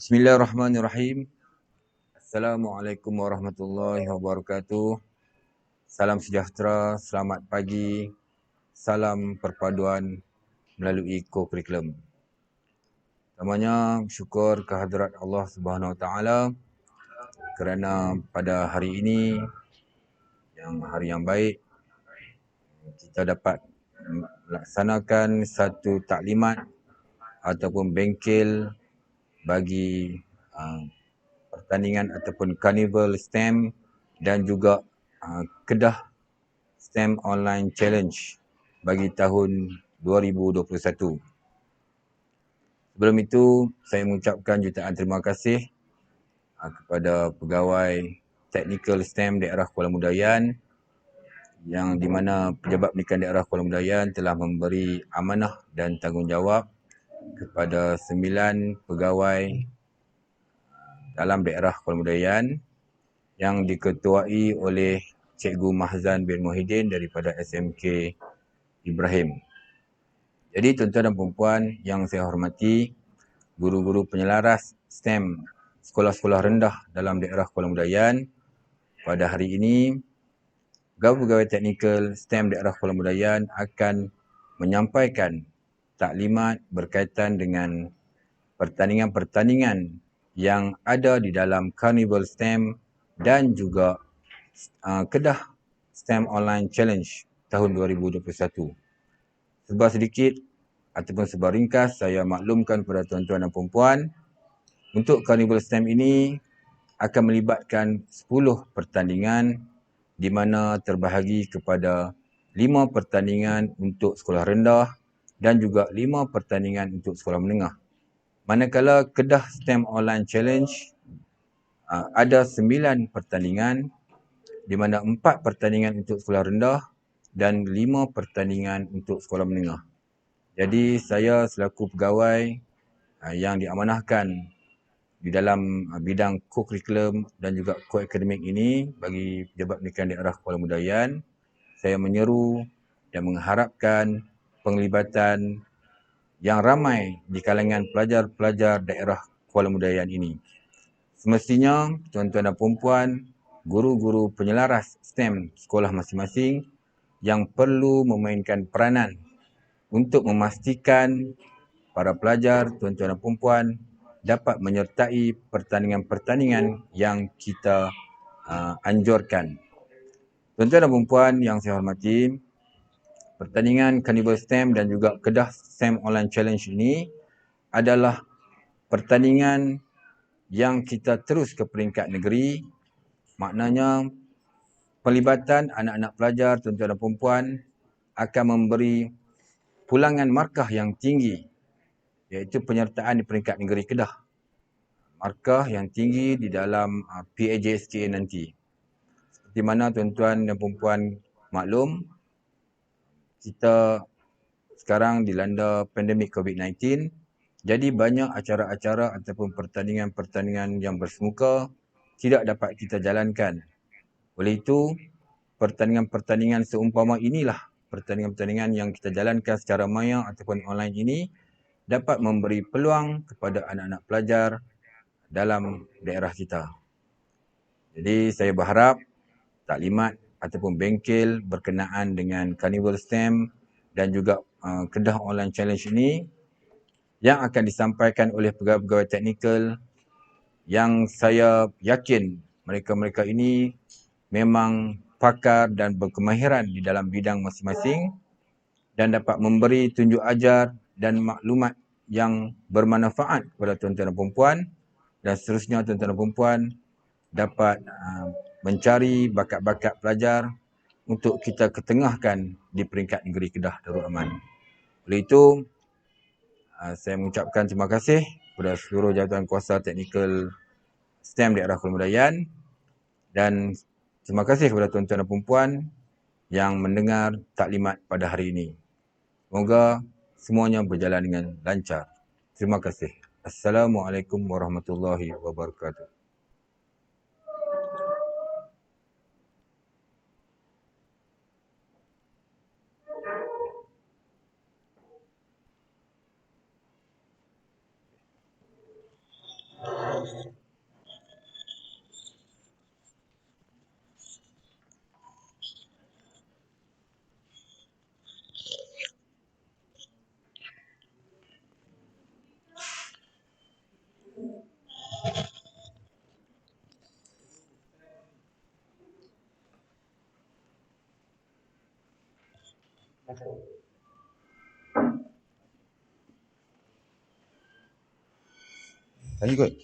Bismillahirrahmanirrahim. Assalamualaikum warahmatullahi wabarakatuh. Salam sejahtera, selamat pagi, salam perpaduan melalui co-curriculum. Pertamanya syukur kehadrat Allah Subhanahu Wa Taala kerana pada hari ini hari yang baik kita dapat melaksanakan satu taklimat ataupun bengkel bagi pertandingan ataupun Carnival STEM dan juga Kedah STEM Online Challenge bagi tahun 2021. Sebelum itu, saya mengucapkan jutaan terima kasih kepada pegawai Teknikal STEM daerah Kuala Mudayan yang di mana Pejabat Pendidikan Daerah Kuala Mudayan telah memberi amanah dan tanggungjawab kepada 9 pegawai dalam daerah Kuala Mudayan yang diketuai oleh Cikgu Mahzan bin Muhyiddin daripada SMK Ibrahim. Jadi tuan-tuan dan puan yang saya hormati, guru-guru penyelaras STEM sekolah-sekolah rendah dalam daerah Kuala Mudayan, pada hari ini pegawai teknikal STEM daerah Kuala Mudayan akan menyampaikan taklimat berkaitan dengan pertandingan-pertandingan yang ada di dalam Carnival STEM dan juga Kedah STEM Online Challenge tahun 2021. Sebar sedikit ataupun sebar ringkas saya maklumkan kepada tuan-tuan dan puan-puan, untuk Carnival STEM ini akan melibatkan 10 pertandingan di mana terbahagi kepada 5 pertandingan untuk sekolah rendah dan juga 5 pertandingan untuk sekolah menengah. Manakala Kedah STEM Online Challenge ada 9 pertandingan di mana 4 pertandingan untuk sekolah rendah dan 5 pertandingan untuk sekolah menengah. Jadi saya selaku pegawai yang diamanahkan di dalam bidang co-curriculum dan juga co-akademik ini bagi Pejabat Pendidikan Daerah Kuala Mudayan, saya menyeru dan mengharapkan penglibatan yang ramai di kalangan pelajar-pelajar daerah Kuala Mudayan ini. Semestinya tuan-tuan dan puan-puan, guru-guru penyelaras STEM sekolah masing-masing yang perlu memainkan peranan untuk memastikan para pelajar, tuan-tuan dan puan-puan dapat menyertai pertandingan-pertandingan yang kita anjurkan. Tuan-tuan dan puan-puan yang saya hormati, pertandingan Carnival STEM dan juga Kedah STEM Online Challenge ini adalah pertandingan yang kita terus ke peringkat negeri. Maknanya pelibatan anak-anak pelajar, tuan-tuan dan puan-puan akan memberi pulangan markah yang tinggi, iaitu penyertaan di peringkat negeri Kedah. Markah yang tinggi di dalam PAJSK nanti. Seperti mana tuan-tuan dan puan-puan maklum, kita sekarang dilanda pandemik COVID-19. Jadi banyak acara-acara ataupun pertandingan-pertandingan yang bersemuka tidak dapat kita jalankan. Oleh itu, pertandingan-pertandingan seumpama inilah pertandingan-pertandingan yang kita jalankan secara maya ataupun online ini dapat memberi peluang kepada anak-anak pelajar dalam daerah kita. Jadi saya berharap taklimat ataupun bengkel berkenaan dengan Carnival STEM dan juga Kedah Online Challenge ini yang akan disampaikan oleh pegawai-pegawai teknikal yang saya yakin mereka-mereka ini memang pakar dan berkemahiran di dalam bidang masing-masing dan dapat memberi tunjuk ajar dan maklumat yang bermanfaat kepada tuan-tuan dan puan-puan, dan seterusnya tuan-tuan dan puan-puan dapat mencari bakat-bakat pelajar untuk kita ketengahkan di peringkat negeri Kedah Darul Aman. Oleh itu, saya mengucapkan terima kasih kepada seluruh jawatan kuasa teknikal STEM daerah Kuala Mudayan dan terima kasih kepada tuan-tuan dan puan-puan yang mendengar taklimat pada hari ini. Semoga semuanya berjalan dengan lancar. Terima kasih. Assalamualaikum warahmatullahi wabarakatuh. Tanya kot.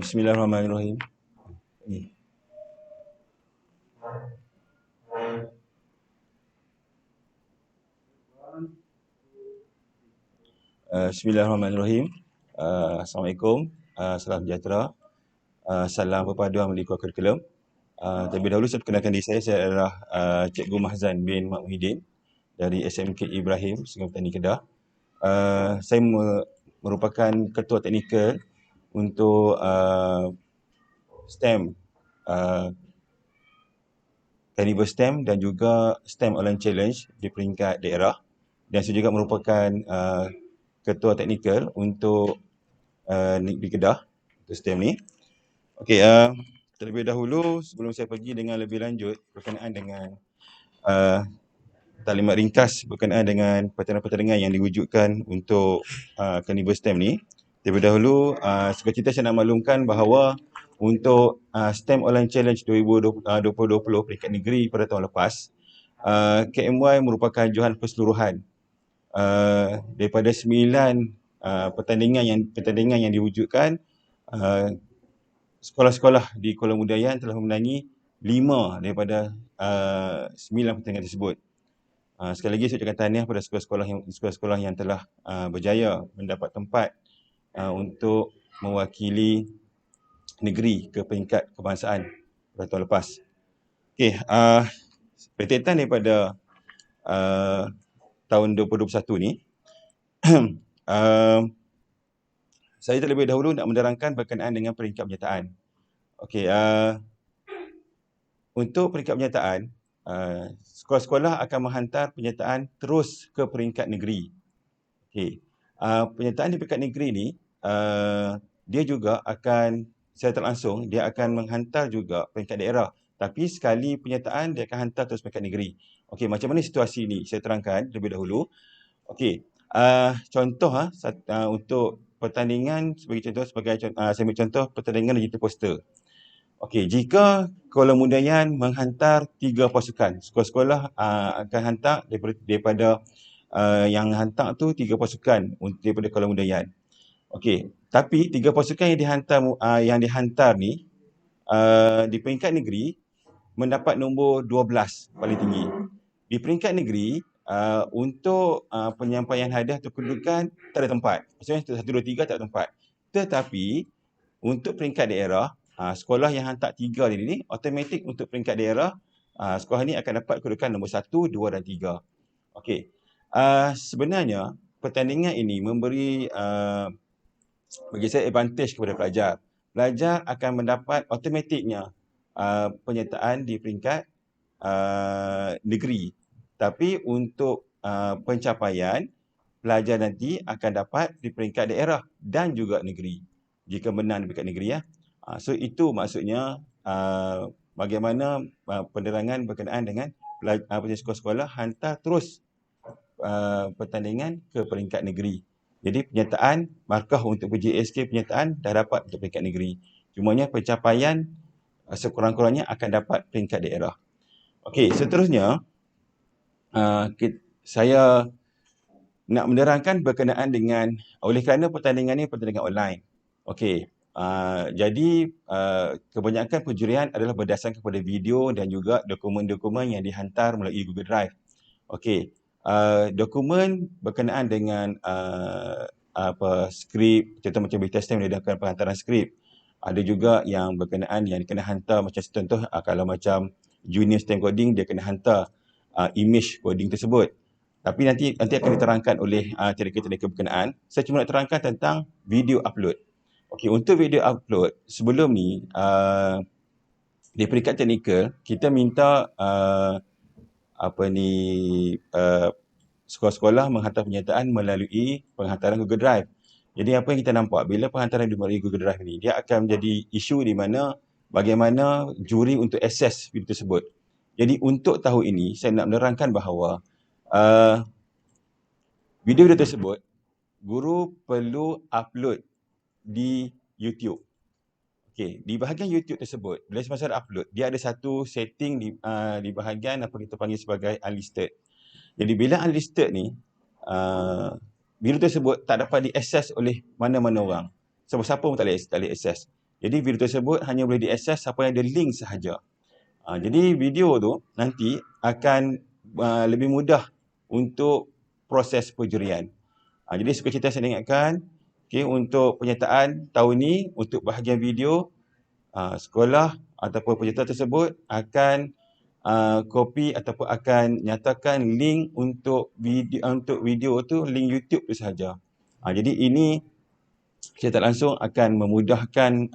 Bismillahirrahmanirrahim. Bismillahirrahmanirrahim. Assalamualaikum. Salam sejahtera. Salam perpaduan melalui kurikulum. Terlebih dahulu saya perkenalkan diri saya adalah Cikgu Mahzan bin Mak Muhyiddin dari SMK Ibrahim, Sungai Petani Kedah. Saya merupakan ketua teknikal untuk STEM, Carnival STEM dan juga STEM Online Challenge di peringkat daerah. Dan saya juga merupakan ketua teknikal untuk Negeri Kedah untuk STEM ni. Okey, terlebih dahulu sebelum saya pergi dengan lebih lanjut berkenaan dengan taklimat ringkas berkenaan dengan pertandingan-pertandingan yang diwujudkan untuk Carnival STEM ni. Terlebih dahulu, sukacita saya nak maklumkan bahawa untuk STEM Online Challenge 2020 peringkat negeri pada tahun lepas, KMY merupakan johan perseluruhan daripada 9 pertandingan yang diwujudkan. Sekolah-sekolah di Kuala Mudayan telah memenangi 5 daripada 9 pertandingan tersebut. Sekali lagi saya ucapkan tahniah pada sekolah-sekolah yang telah berjaya mendapat tempat untuk mewakili negeri ke peringkat kebangsaan pada tahun lepas. Okey, rentetan daripada tahun 2021 ni, saya terlebih dahulu nak menerangkan berkenaan dengan peringkat penyertaan. Okey, untuk peringkat penyertaan, sekolah-sekolah akan menghantar penyertaan terus ke peringkat negeri. Okey, penyertaan di peringkat negeri ni, dia juga akan secara langsung dia akan menghantar juga peringkat daerah. Tapi sekali penyertaan dia akan hantar terus peringkat negeri. Okey, macam mana situasi ni? Saya terangkan terlebih dahulu. Okey, contoh untuk pertandingan sebagai contoh, saya ambil contoh pertandingan digital poster. Okey, jika Kuala Mudayan menghantar 3 pasukan, sekolah-sekolah akan hantar daripada yang hantar tu 3 pasukan daripada Kuala Mudayan. Okey, tapi 3 pasukan yang dihantar ni di peringkat negeri mendapat nombor 12 paling tinggi. Di peringkat negeri untuk penyampaian hadiah atau kedudukan tak ada tempat. Maksudnya 1, 2, 3 tak ada tempat. Tetapi untuk peringkat daerah, sekolah yang hantar 3 ni automatik untuk peringkat daerah, sekolah ni akan dapat kedudukan nombor 1, 2 dan 3. Okey. Sebenarnya pertandingan ini memberi bagi saya advantage kepada pelajar. Pelajar akan mendapat automatiknya penyertaan di peringkat negeri. Tapi untuk pencapaian, pelajar nanti akan dapat di peringkat daerah dan juga negeri. Jika menang di peringkat negeri ya. So itu maksudnya bagaimana penerangan berkenaan dengan sekolah-sekolah hantar terus pertandingan ke peringkat negeri. Jadi penyertaan markah untuk PJSK penyertaan dah dapat untuk peringkat negeri. Cumanya pencapaian sekurang-kurangnya akan dapat peringkat daerah. Okey, seterusnya saya nak menerangkan berkenaan dengan oleh kerana pertandingan ni pertandingan online. Okey, jadi kebanyakan penjurian adalah berdasarkan kepada video dan juga dokumen-dokumen yang dihantar melalui Google Drive. Okey, dokumen berkenaan dengan skrip, contoh macam beta STEM dia akan penghantaran skrip. Ada juga yang berkenaan yang kena hantar macam contoh kalau macam junior STEM coding dia kena hantar image coding tersebut. Tapi nanti akan diterangkan oleh teknikal berkenaan. Saya cuma nak terangkan tentang video upload. Okey, untuk video upload sebelum ni di peringkat teknikal, kita minta sekolah-sekolah menghantar penyertaan melalui penghantaran Google Drive. Jadi apa yang kita nampak, bila penghantaran melalui Google Drive ni, dia akan menjadi isu di mana bagaimana juri untuk akses video tersebut. Jadi untuk tahun ini, saya nak menerangkan bahawa uh, video-video tersebut, guru perlu upload di YouTube. Okey, di bahagian YouTube tersebut, bila semasa ada upload, dia ada satu setting di bahagian apa kita panggil sebagai unlisted. Jadi bila unlisted ni, uh, video tersebut tak dapat diakses oleh mana-mana orang. Siapa-siapa pun tak boleh akses. Jadi video tersebut hanya boleh diakses siapa yang ada link sahaja. Jadi video tu nanti akan lebih mudah untuk proses penjurian. Jadi suka cerita saya ingatkan, okay, untuk penyertaan tahun ni, untuk bahagian video, sekolah ataupun peserta tersebut akan copy ataupun akan nyatakan link untuk video tu, link YouTube tu sahaja. Jadi ini secara tak langsung akan memudahkan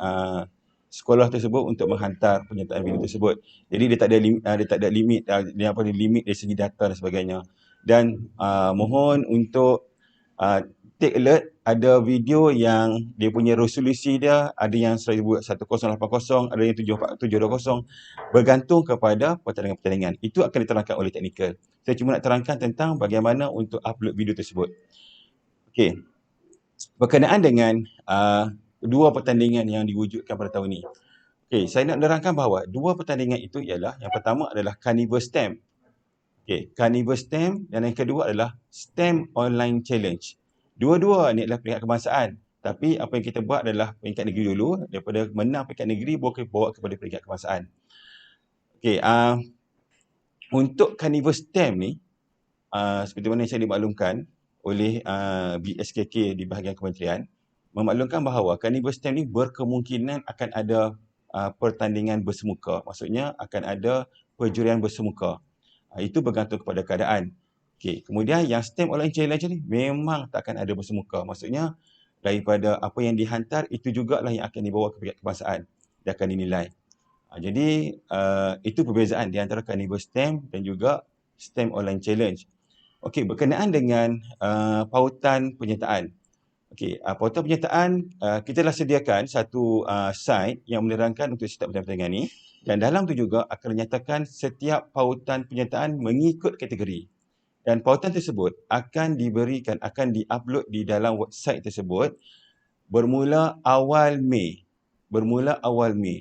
sekolah tersebut untuk menghantar penyertaan video tersebut. Jadi dia tak ada limit, limit dari segi data dan sebagainya. Dan mohon untuk take alert, ada video yang dia punya resolusi dia ada yang 1080, ada yang 720, bergantung kepada pertandingan-pertandingan. Itu akan diterangkan oleh teknikal. Saya cuma nak terangkan tentang bagaimana untuk upload video tersebut. Okey. Berkenaan dengan dua pertandingan yang diwujudkan pada tahun ini. Okey, saya nak menerangkan bahawa dua pertandingan itu ialah, yang pertama adalah Carnival Stamp. Okey, Carnival Stamp, dan yang kedua adalah Stamp Online Challenge. Dua-dua ni adalah peringkat kebangsaan. Tapi apa yang kita buat adalah peringkat negeri dulu. Daripada menang peringkat negeri, bawa kepada peringkat kebangsaan. Okey, untuk Carnival Stamp ni, seperti mana yang saya dimaklumkan oleh BSKK di bahagian kementerian, memaklumkan bahawa Carnival Stamp ni berkemungkinan akan ada pertandingan bersemuka. Maksudnya akan ada perjurian bersemuka. Itu bergantung kepada keadaan. Okey, kemudian yang Stamp Online Challenge ni memang takkan ada bersemuka. Maksudnya daripada apa yang dihantar itu jugalah yang akan dibawa ke pihak kebangsaan. Dia akan dinilai. Jadi itu perbezaan di antara Carnival Stamp dan juga Stamp Online Challenge. Okey, berkenaan dengan pautan penyertaan. Okey, pautan penyertaan, kita telah sediakan satu site yang menerangkan untuk setiap pertandingan ini, dan dalam tu juga akan menyatakan setiap pautan penyertaan mengikut kategori. Dan pautan tersebut akan diupload di dalam website tersebut bermula awal Mei.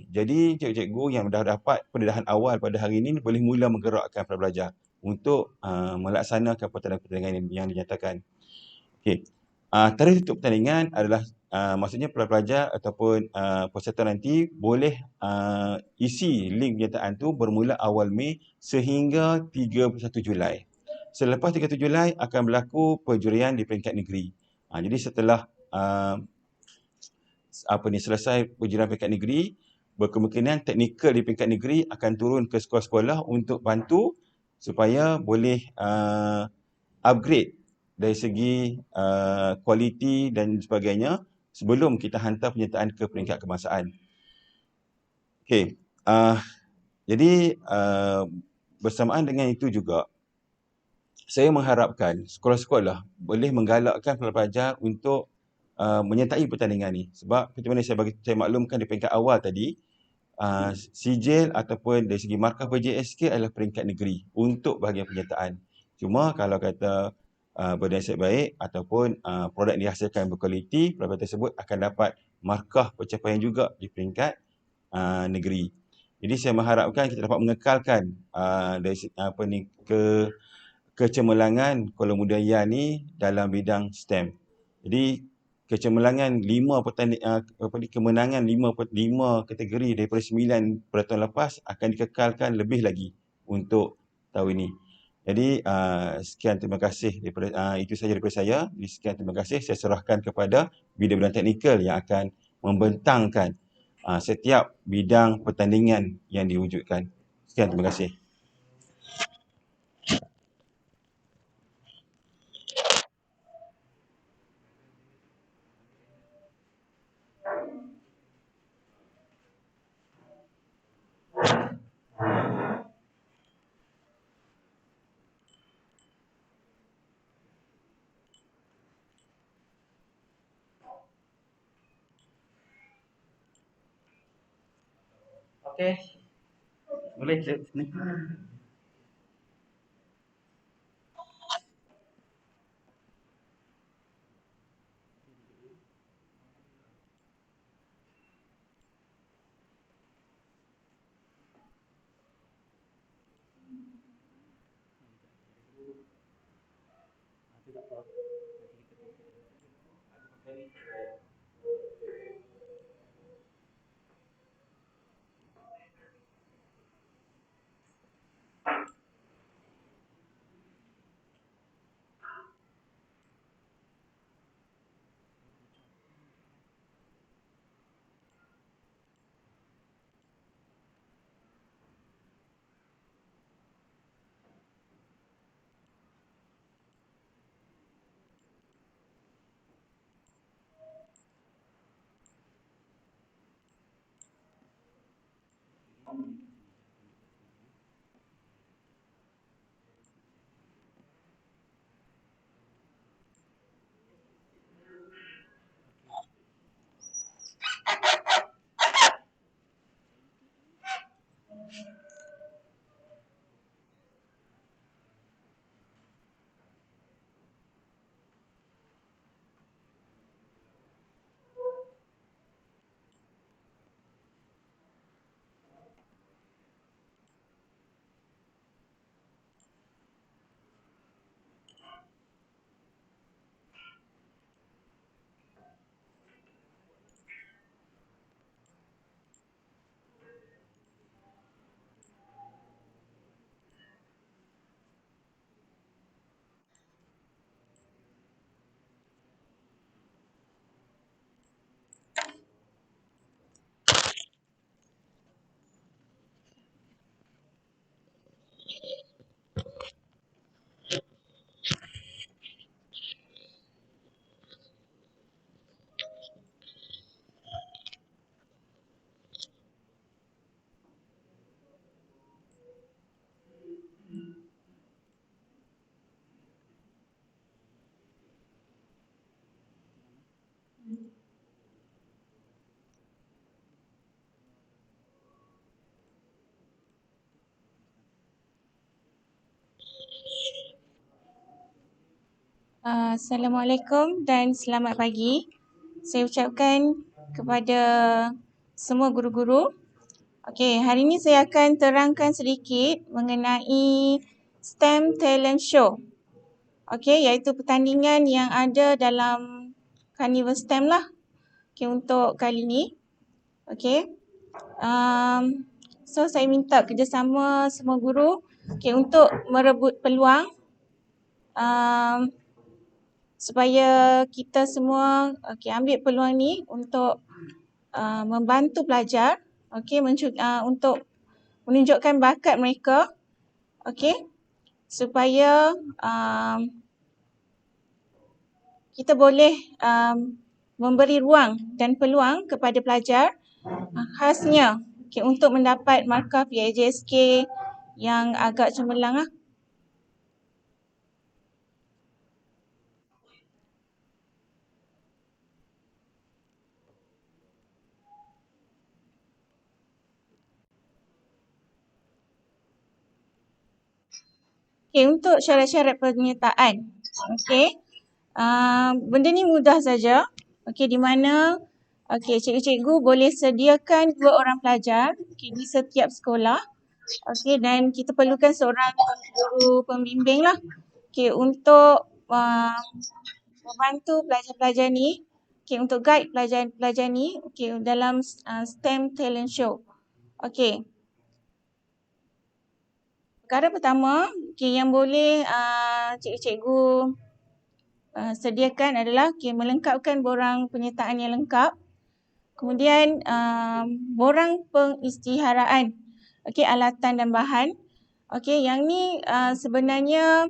Jadi cikgu-cikgu yang dah dapat pendedahan awal pada hari ini boleh mula menggerakkan pelajar untuk melaksanakan pertandingan yang dinyatakan. Okey. Tarikh tutup pertandingan adalah maksudnya pelajar ataupun peserta nanti boleh isi link penyertaan tu bermula awal Mei sehingga 31 Julai. Selepas 31 Julai akan berlaku perjurian di peringkat negeri. Jadi setelah selesai perjurian peringkat negeri, berkemungkinan teknikal di peringkat negeri akan turun ke sekolah-sekolah untuk bantu supaya boleh upgrade dari segi kualiti dan sebagainya sebelum kita hantar penyertaan ke peringkat kebangsaan. Okey, jadi bersamaan dengan itu juga, saya mengharapkan sekolah-sekolah boleh menggalakkan pelajar untuk menyertai pertandingan ni. Sebab seperti mana saya maklumkan di peringkat awal tadi, sijil ataupun dari segi markah PJSK adalah peringkat negeri untuk bahagian penyertaan. Cuma kalau kata bernasib baik ataupun produk yang dihasilkan berkualiti, pelajar tersebut akan dapat markah pencapaian juga di peringkat negeri. Jadi saya mengharapkan kita dapat mengekalkan dari kecemerlangan Kuala Muda YA ni dalam bidang STEM. Jadi kecemerlangan kemenangan 5 kategori daripada 9 pada tahun lepas akan dikekalkan lebih lagi untuk tahun ini. Jadi sekian, terima kasih daripada itu saja daripada saya. Sekian, terima kasih. Saya serahkan kepada bidang-bidang teknikal yang akan membentangkan setiap bidang pertandingan yang diwujudkan. Sekian, terima kasih. Okey. Boleh sini. Assalamualaikum dan selamat pagi. Saya ucapkan kepada semua guru-guru. Okey, hari ini saya akan terangkan sedikit mengenai STEM Talent Show. Okey, iaitu pertandingan yang ada dalam Carnival STEM lah. Okey, untuk kali ini. Okey. So saya minta kerjasama semua guru untuk merebut peluang supaya kita semua ambil peluang ni untuk membantu pelajar untuk menunjukkan bakat mereka supaya kita boleh memberi ruang dan peluang kepada pelajar khasnya untuk mendapat markah PIJSK yang agak cemerlang lah. Untuk syarat-syarat penyertaan. Benda ni mudah saja. Di mana cikgu-cikgu boleh sediakan 2 orang pelajar di setiap sekolah. Dan kita perlukan seorang guru pembimbing lah. Untuk membantu pelajar-pelajar ni. Untuk guide pelajar-pelajar ni dalam STEM Talent Show. Perkara pertama yang boleh cikgu-cikgu sediakan adalah melengkapkan borang penyertaan yang lengkap. Kemudian borang pengisytiharaan, alatan dan bahan. Yang ni sebenarnya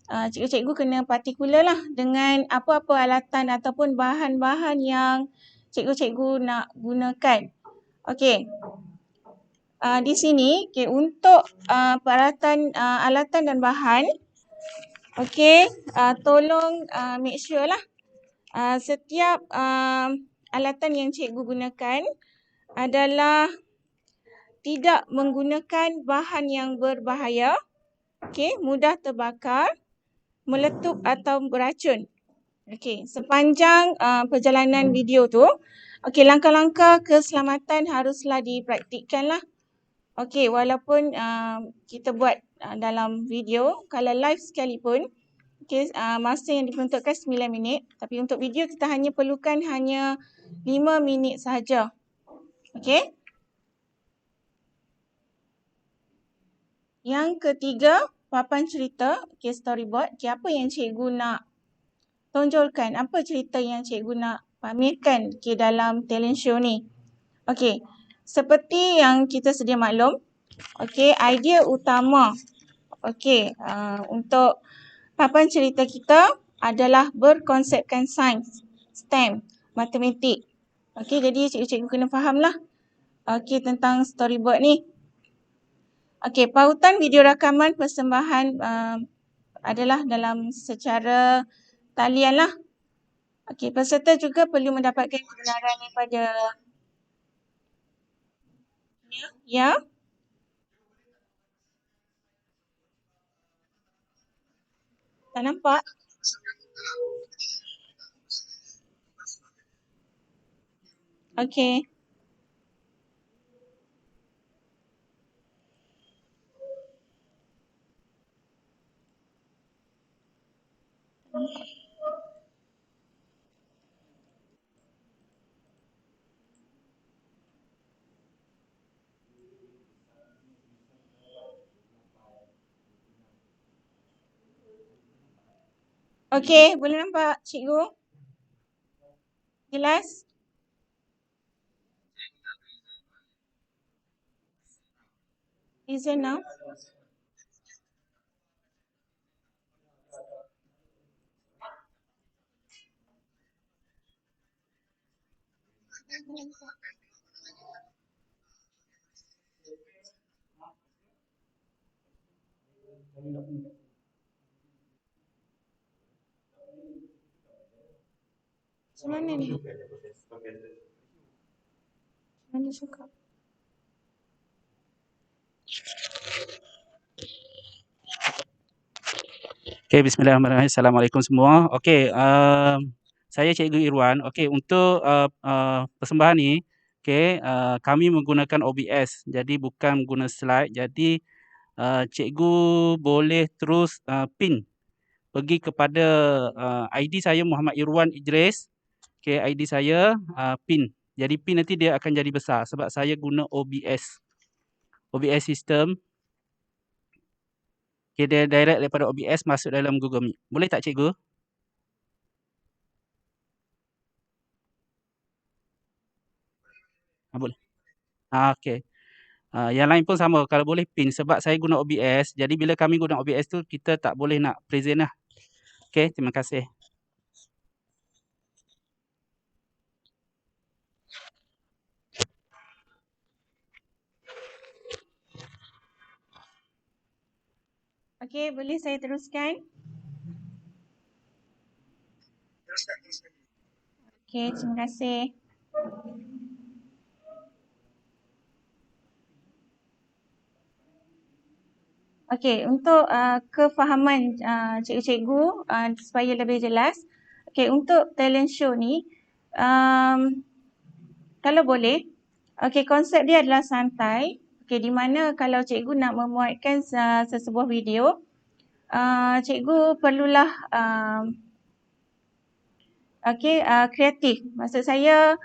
cikgu-cikgu kena partikular lah dengan apa-apa alatan ataupun bahan-bahan yang cikgu-cikgu nak gunakan. Di sini untuk peralatan alatan dan bahan, tolong make sure lah setiap alatan yang cikgu gunakan adalah tidak menggunakan bahan yang berbahaya, okey, mudah terbakar, meletup atau beracun. Okey, sepanjang perjalanan video tu, okey, langkah-langkah keselamatan haruslah dipraktikkan lah. Okey, walaupun kita buat dalam video, kalau live sekalipun, okey, masa yang diperuntukkan 9 minit, tapi untuk video kita hanya perlukan hanya 5 minit sahaja. Okey. Yang ketiga, papan cerita, okey, storyboard. Okey, apa yang cikgu nak tonjolkan? Apa cerita yang cikgu nak pamerkan dalam talent show ni? Okey, seperti yang kita sedia maklum, okey, idea utama untuk papan cerita kita adalah berkonsepkan sains, STEM, matematik. Okey, jadi cikgu kena fahamlah tentang storyboard ni. Okey, pautan video rakaman persembahan adalah dalam secara talian lah. Okey, peserta juga perlu mendapatkan kebenaran daripada ya. Tak nampak? Okey. Okey, boleh nampak cikgu? Jelas? Listen now. Macam mana ni? Mana suka? Okey, bismillahirrahmanirrahim. Assalamualaikum semua. Okey, saya Cikgu Irwan. Okey, untuk persembahan ni, okey, kami menggunakan OBS. Jadi bukan guna slide. Jadi cikgu boleh terus pin pergi kepada ID saya Muhammad Irwan Idris. Okey, ID saya pin. Jadi pin nanti dia akan jadi besar sebab saya guna OBS. OBS system. Okay, dia direct daripada OBS masuk dalam Google Meet. Boleh tak cikgu? Boleh. Okey. Yang lain pun sama. Kalau boleh pin sebab saya guna OBS. Jadi bila kami guna OBS tu kita tak boleh nak present lah. Okey, terima kasih. Okey, boleh saya teruskan? Okey, terima kasih. Okey, untuk kefahaman cikgu-cikgu supaya lebih jelas. Okey, untuk talent show ni, kalau boleh, okey, konsep dia adalah santai. Okey, di mana kalau cikgu nak memuatkan sesebuah video, cikgu perlulah kreatif. Maksud saya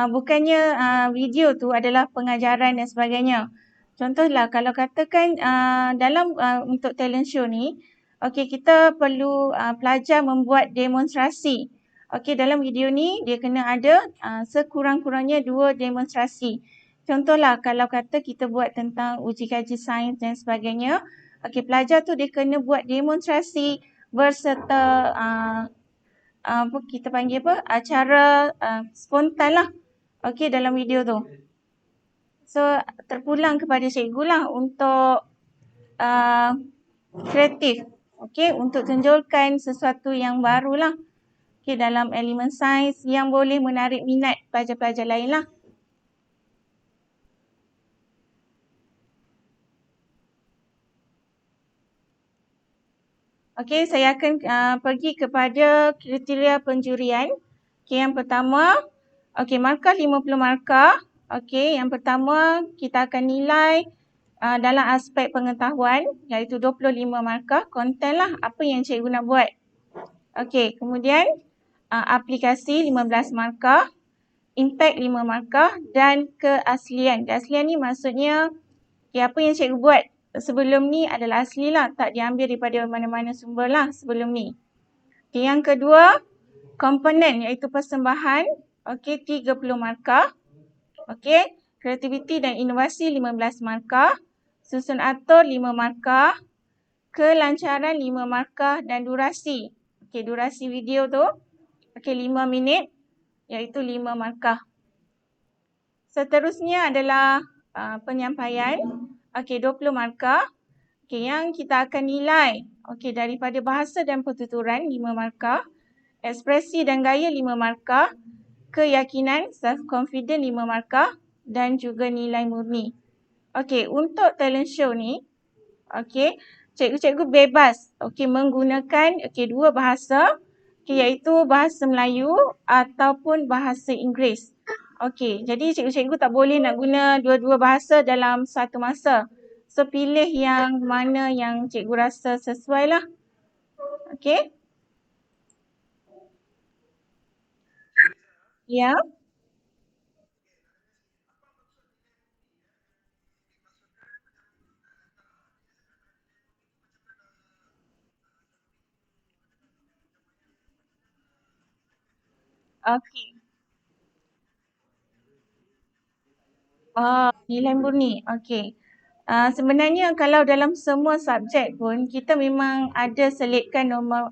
bukannya video tu adalah pengajaran dan sebagainya. Contohlah kalau katakan dalam untuk talent show ni, okey, kita perlu pelajar membuat demonstrasi. Okey, dalam video ni dia kena ada sekurang-kurangnya 2 demonstrasi. Contohlah kalau kata kita buat tentang uji kaji sains dan sebagainya, okey, pelajar tu dia kena buat demonstrasi berserta kita panggil apa? Acara spontan lah. Okey, dalam video tu. So, terpulang kepada cikgu lah untuk kreatif. Okey, untuk tunjulkan sesuatu yang baru lah. Okey, dalam elemen sains yang boleh menarik minat pelajar-pelajar lain lah. Okey, saya akan pergi kepada kriteria penjurian. Okey, yang pertama, okey, markah 50 markah. Okey, yang pertama kita akan nilai dalam aspek pengetahuan iaitu 25 markah. Konten lah apa yang cikgu nak buat. Okey, kemudian aplikasi 15 markah, impact 5 markah dan keaslian. Keaslian ni maksudnya apa yang cikgu buat sebelum ni adalah asli lah, tak diambil daripada mana-mana sumber lah sebelum ni. Okay, yang kedua, komponen iaitu persembahan, okey, 30 markah. Okey, kreativiti dan inovasi 15 markah, susun atur 5 markah, kelancaran 5 markah dan durasi. Okey, durasi video tu, okey, 5 minit iaitu 5 markah. Seterusnya adalah penyampaian, okey, 20 markah. Okey, yang kita akan nilai, okey, daripada bahasa dan pertuturan 5 markah, ekspresi dan gaya 5 markah, keyakinan, self-confident 5 markah dan juga nilai murni. Okey, untuk talent show ni, okey, cikgu-cikgu bebas menggunakan dua bahasa, iaitu bahasa Melayu ataupun bahasa Inggeris. Okey, jadi cikgu-cikgu tak boleh nak guna dua-dua bahasa dalam satu masa. So, pilih yang mana yang cikgu rasa sesuai lah. Okey. Ya. Okey. Nilai murni. Okey. Sebenarnya kalau dalam semua subjek pun kita memang ada selitkan normal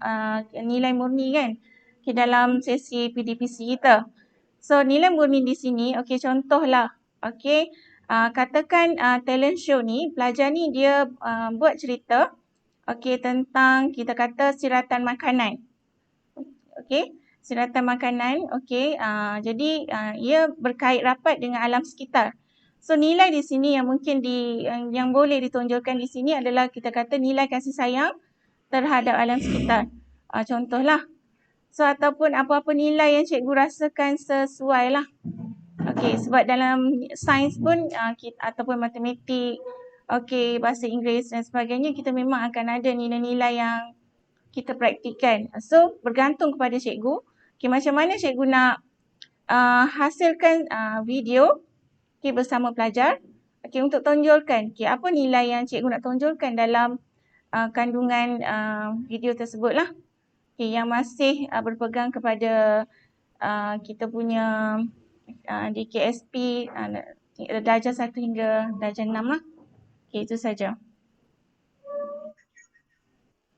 nilai murni kan dalam sesi PDPC kita. So nilai murni di sini, okey, contohlah, okey, katakan talent show ni, pelajar ni dia buat cerita, okey, tentang kita kata siratan makanan. Okey, siratan makanan, okey, jadi ia berkait rapat dengan alam sekitar. So nilai di sini yang mungkin yang boleh ditonjolkan di sini adalah kita kata nilai kasih sayang terhadap alam sekitar. Contohlah. So ataupun apa-apa nilai yang cikgu rasakan sesuai lah. Okey, sebab dalam sains pun ataupun matematik, okey, bahasa Inggeris dan sebagainya kita memang akan ada nilai-nilai yang kita praktikkan. So bergantung kepada cikgu. Okey, macam mana cikgu nak hasilkan video bersama pelajar. Okey, untuk tonjolkan apa nilai yang cikgu nak tonjolkan dalam kandungan video tersebut lah. Okey, yang masih berpegang kepada kita punya DKSP darjah 1 hingga darjah 6 lah. Okey, itu saja.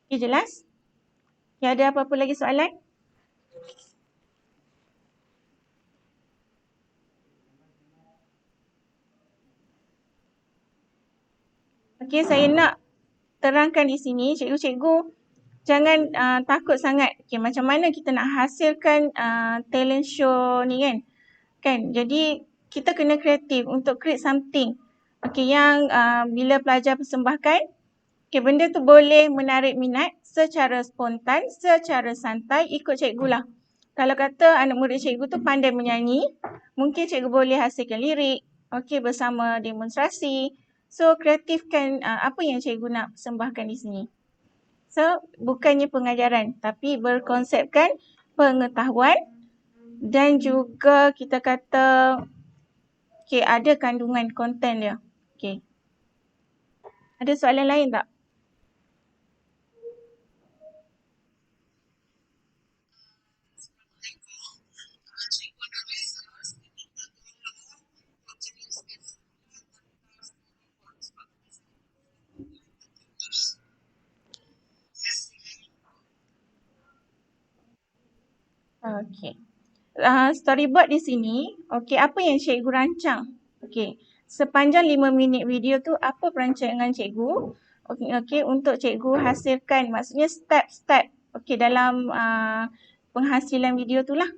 Okey, jelas? Okay, ada apa-apa lagi soalan? Okey, saya nak terangkan di sini, cikgu-cikgu jangan takut sangat. Okey, macam mana kita nak hasilkan talent show ni kan? Kan, jadi kita kena kreatif untuk create something. Okey, yang bila pelajar persembahkan, okey, benda tu boleh menarik minat secara spontan, secara santai, ikut cikgu lah. Kalau kata anak murid cikgu tu pandai menyanyi, mungkin cikgu boleh hasilkan lirik, okey, bersama demonstrasi. So, kreatifkan apa yang cikgu nak persembahkan di sini. So, bukannya pengajaran, tapi berkonsepkan pengetahuan dan juga kita kata okey, ada kandungan konten dia. Okey. Ada soalan lain tak? Okey. Storyboard di sini, okey, apa yang cikgu rancang? Okey, sepanjang 5 minit video tu apa perancangan cikgu? Okey, untuk cikgu hasilkan, maksudnya step-step okey dalam penghasilan video tu lah.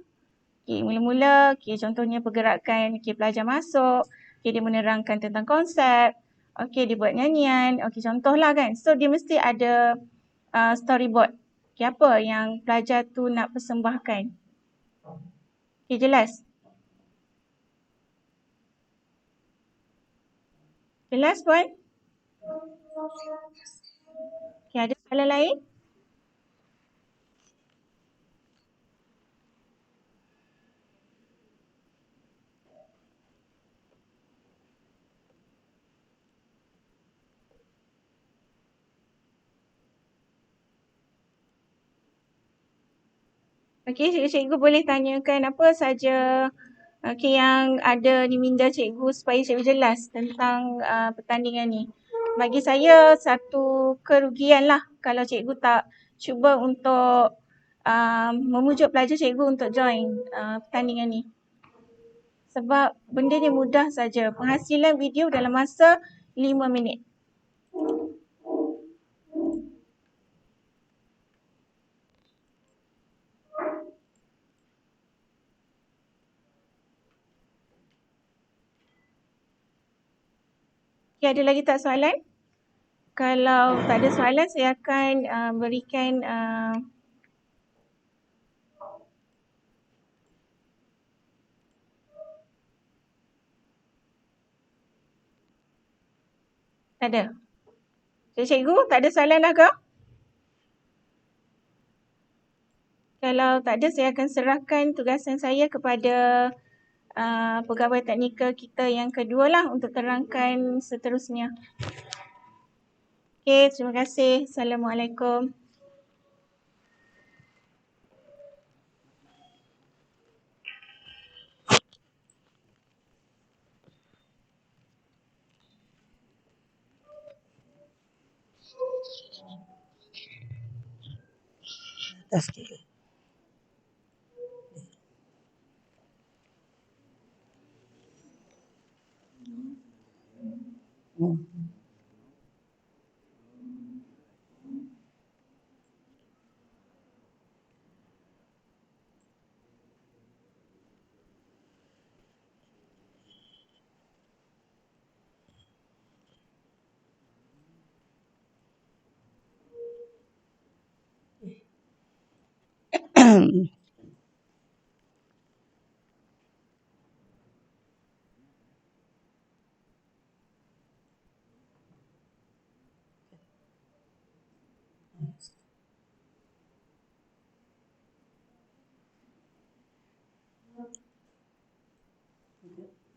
Okey, mula-mula, okey, contohnya pergerakan, okey, pelajar masuk, okey, dia menerangkan tentang konsep, okey, dia buat nyanyian, okey, contohlah kan. So dia mesti ada storyboard. Okay, apa yang pelajar tu nak persembahkan? Okay, jelas? Jelas, Puan? Okay, ada soalan lain? Okey, cikgu boleh tanyakan apa saja yang ada diminta cikgu supaya cikgu jelas tentang pertandingan ni. Bagi saya satu kerugian lah kalau cikgu tak cuba untuk memujuk pelajar cikgu untuk join pertandingan ni. Sebab benda ni mudah saja. Penghasilan video dalam masa 5 minit. Okay, ada lagi tak soalan? Kalau tak ada soalan, saya akan berikan tak ada. Cikgu, tak ada soalan dah ke? Kalau tak ada, saya akan serahkan tugasan saya kepada pegawai teknikal kita yang kedua lah untuk terangkan seterusnya. Okey, terima kasih. Assalamualaikum. Atas sikit.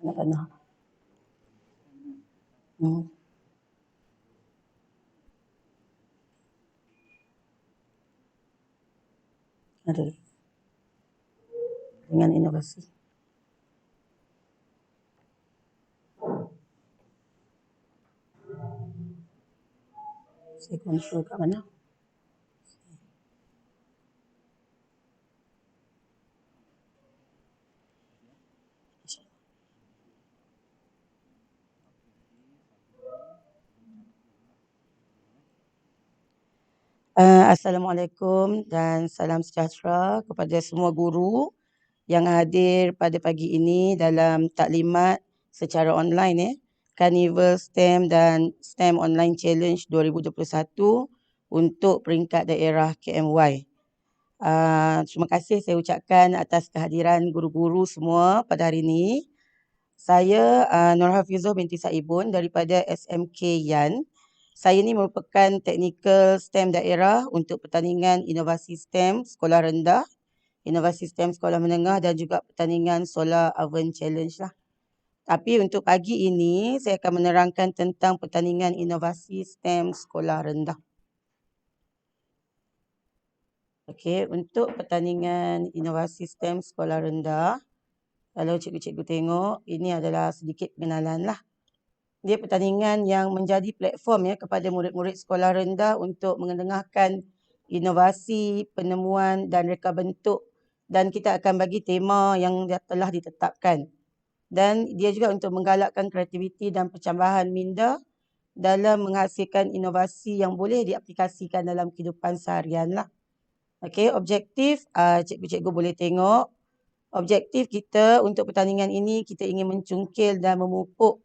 Anak-anak. Ada. Dengan inovasi. Saya kontrol kat mana? Assalamualaikum dan salam sejahtera kepada semua guru yang hadir pada pagi ini dalam taklimat secara online Carnival STEM dan STEM Online Challenge 2021 untuk peringkat daerah KMY. Terima kasih saya ucapkan atas kehadiran guru-guru semua pada hari ini. Saya Nur Hafizah binti Saibun daripada SMK Yan. Saya ni merupakan teknikal STEM daerah untuk pertandingan inovasi STEM sekolah rendah, inovasi STEM sekolah menengah dan juga pertandingan Solar Oven Challenge lah. Tapi untuk pagi ini saya akan menerangkan tentang pertandingan inovasi STEM sekolah rendah. Okey, untuk pertandingan inovasi STEM sekolah rendah, kalau cikgu-cikgu tengok, ini adalah sedikit pengenalan lah. Dia pertandingan yang menjadi platform kepada murid-murid sekolah rendah untuk mengendengahkan inovasi, penemuan dan reka bentuk, dan kita akan bagi tema yang telah ditetapkan. Dan dia juga untuk menggalakkan kreativiti dan percambahan minda dalam menghasilkan inovasi yang boleh diaplikasikan dalam kehidupan seharian lah. Okey, objektif cikgu-cikgu boleh tengok. Objektif kita untuk pertandingan ini, kita ingin mencungkil dan memupuk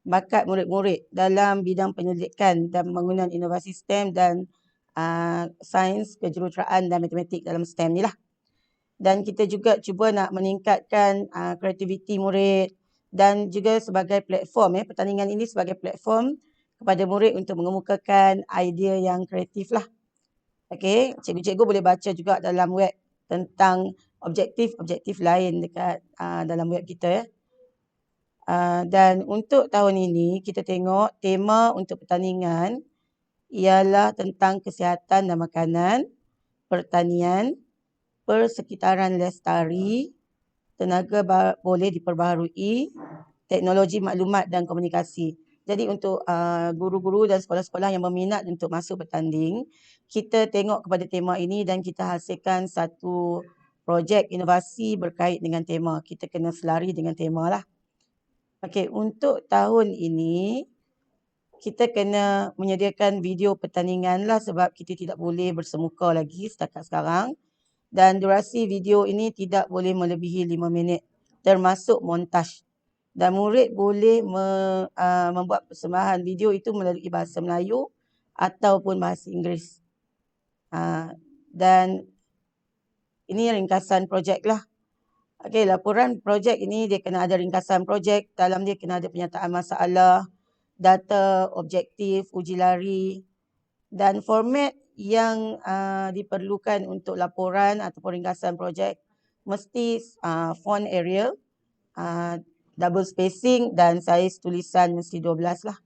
bakat murid-murid dalam bidang penyelidikan dan pembangunan inovasi STEM dan sains, kejuruteraan dan matematik dalam STEM ni lah. Dan kita juga cuba nak meningkatkan kreativiti murid dan juga sebagai platform pertandingan ini sebagai platform kepada murid untuk mengemukakan idea yang kreatif lah. Okey, cikgu-cikgu boleh baca juga dalam web tentang objektif-objektif lain dekat dalam web kita. Dan untuk tahun ini kita tengok tema untuk pertandingan ialah tentang kesihatan dan makanan, pertanian, persekitaran lestari, tenaga boleh diperbaharui, teknologi maklumat dan komunikasi. Jadi untuk guru-guru dan sekolah-sekolah yang berminat untuk masuk bertanding, kita tengok kepada tema ini dan kita hasilkan satu projek inovasi berkait dengan tema. Kita kena selari dengan tema lah. Okey, untuk tahun ini kita kena menyediakan video pertandingan lah sebab kita tidak boleh bersemuka lagi setakat sekarang. Dan durasi video ini tidak boleh melebihi 5 minit termasuk montaj. Dan murid boleh membuat persembahan video itu melalui bahasa Melayu ataupun bahasa Inggeris. Dan ini ringkasan projek lah. Okey, laporan projek ini dia kena ada ringkasan projek. Dalam dia kena ada penyataan masalah, data, objektif, uji lari dan format yang diperlukan untuk laporan ataupun ringkasan projek mesti font Arial, double spacing dan saiz tulisan mesti 12 lah.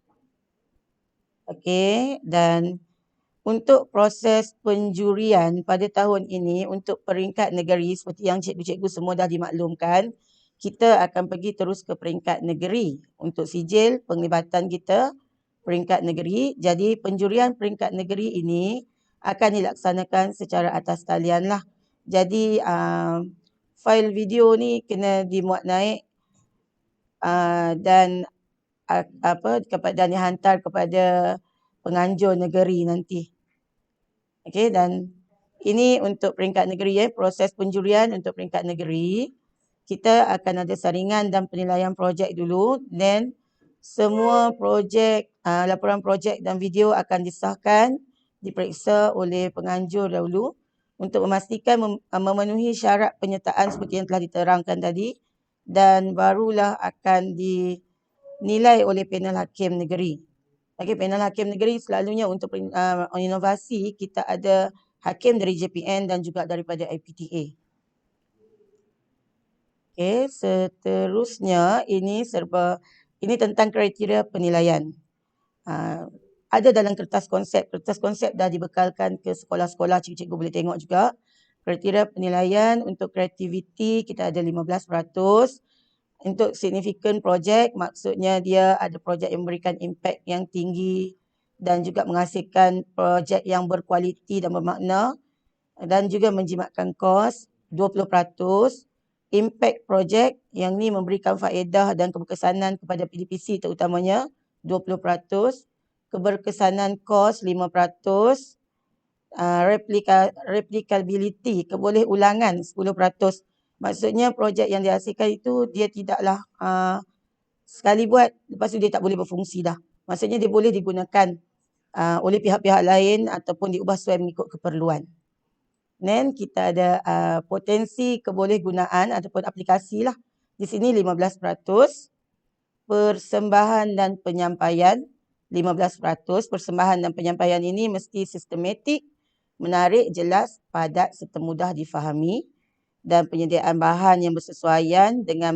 Okey, dan untuk proses penjurian pada tahun ini untuk peringkat negeri seperti yang cikgu-cikgu semua dah dimaklumkan, kita akan pergi terus ke peringkat negeri untuk sijil penglibatan kita peringkat negeri. Jadi penjurian peringkat negeri ini akan dilaksanakan secara atas talian lah. Jadi fail video ni kena dimuat naik dan dihantar kepada penganjur negeri nanti. Okey, dan ini untuk peringkat negeri proses penjurian untuk peringkat negeri. Kita akan ada saringan dan penilaian projek dulu, then semua projek, laporan projek dan video akan disahkan, diperiksa oleh penganjur dahulu untuk memastikan memenuhi syarat penyertaan seperti yang telah diterangkan tadi dan barulah akan dinilai oleh panel hakim negeri. Okey, panel hakim negeri selalunya untuk inovasi kita ada hakim dari JPN dan juga daripada IPTA. Okey, seterusnya ini tentang kriteria penilaian. Ada dalam kertas konsep dah dibekalkan ke sekolah-sekolah, cikgu-cikgu boleh tengok juga. Kriteria penilaian untuk kreativiti kita ada 15%. Untuk significant project maksudnya dia ada projek yang memberikan impact yang tinggi dan juga menghasilkan projek yang berkualiti dan bermakna dan juga menjimatkan kos 20%. Impact projek yang ni memberikan faedah dan keberkesanan kepada PDPC terutamanya 20%, keberkesanan kos 5%, replicability, keboleh-ulangan 10%. Maksudnya projek yang dihasilkan itu dia tidaklah sekali buat lepas tu dia tak boleh berfungsi dah. Maksudnya dia boleh digunakan oleh pihak-pihak lain ataupun diubah sesuai mengikut keperluan. Then kita ada potensi kebolehgunaan ataupun aplikasi lah. Di sini 15%. Persembahan dan penyampaian 15%. Persembahan dan penyampaian ini mesti sistematik, menarik, jelas, padat serta mudah difahami dan penyediaan bahan yang bersesuaian dengan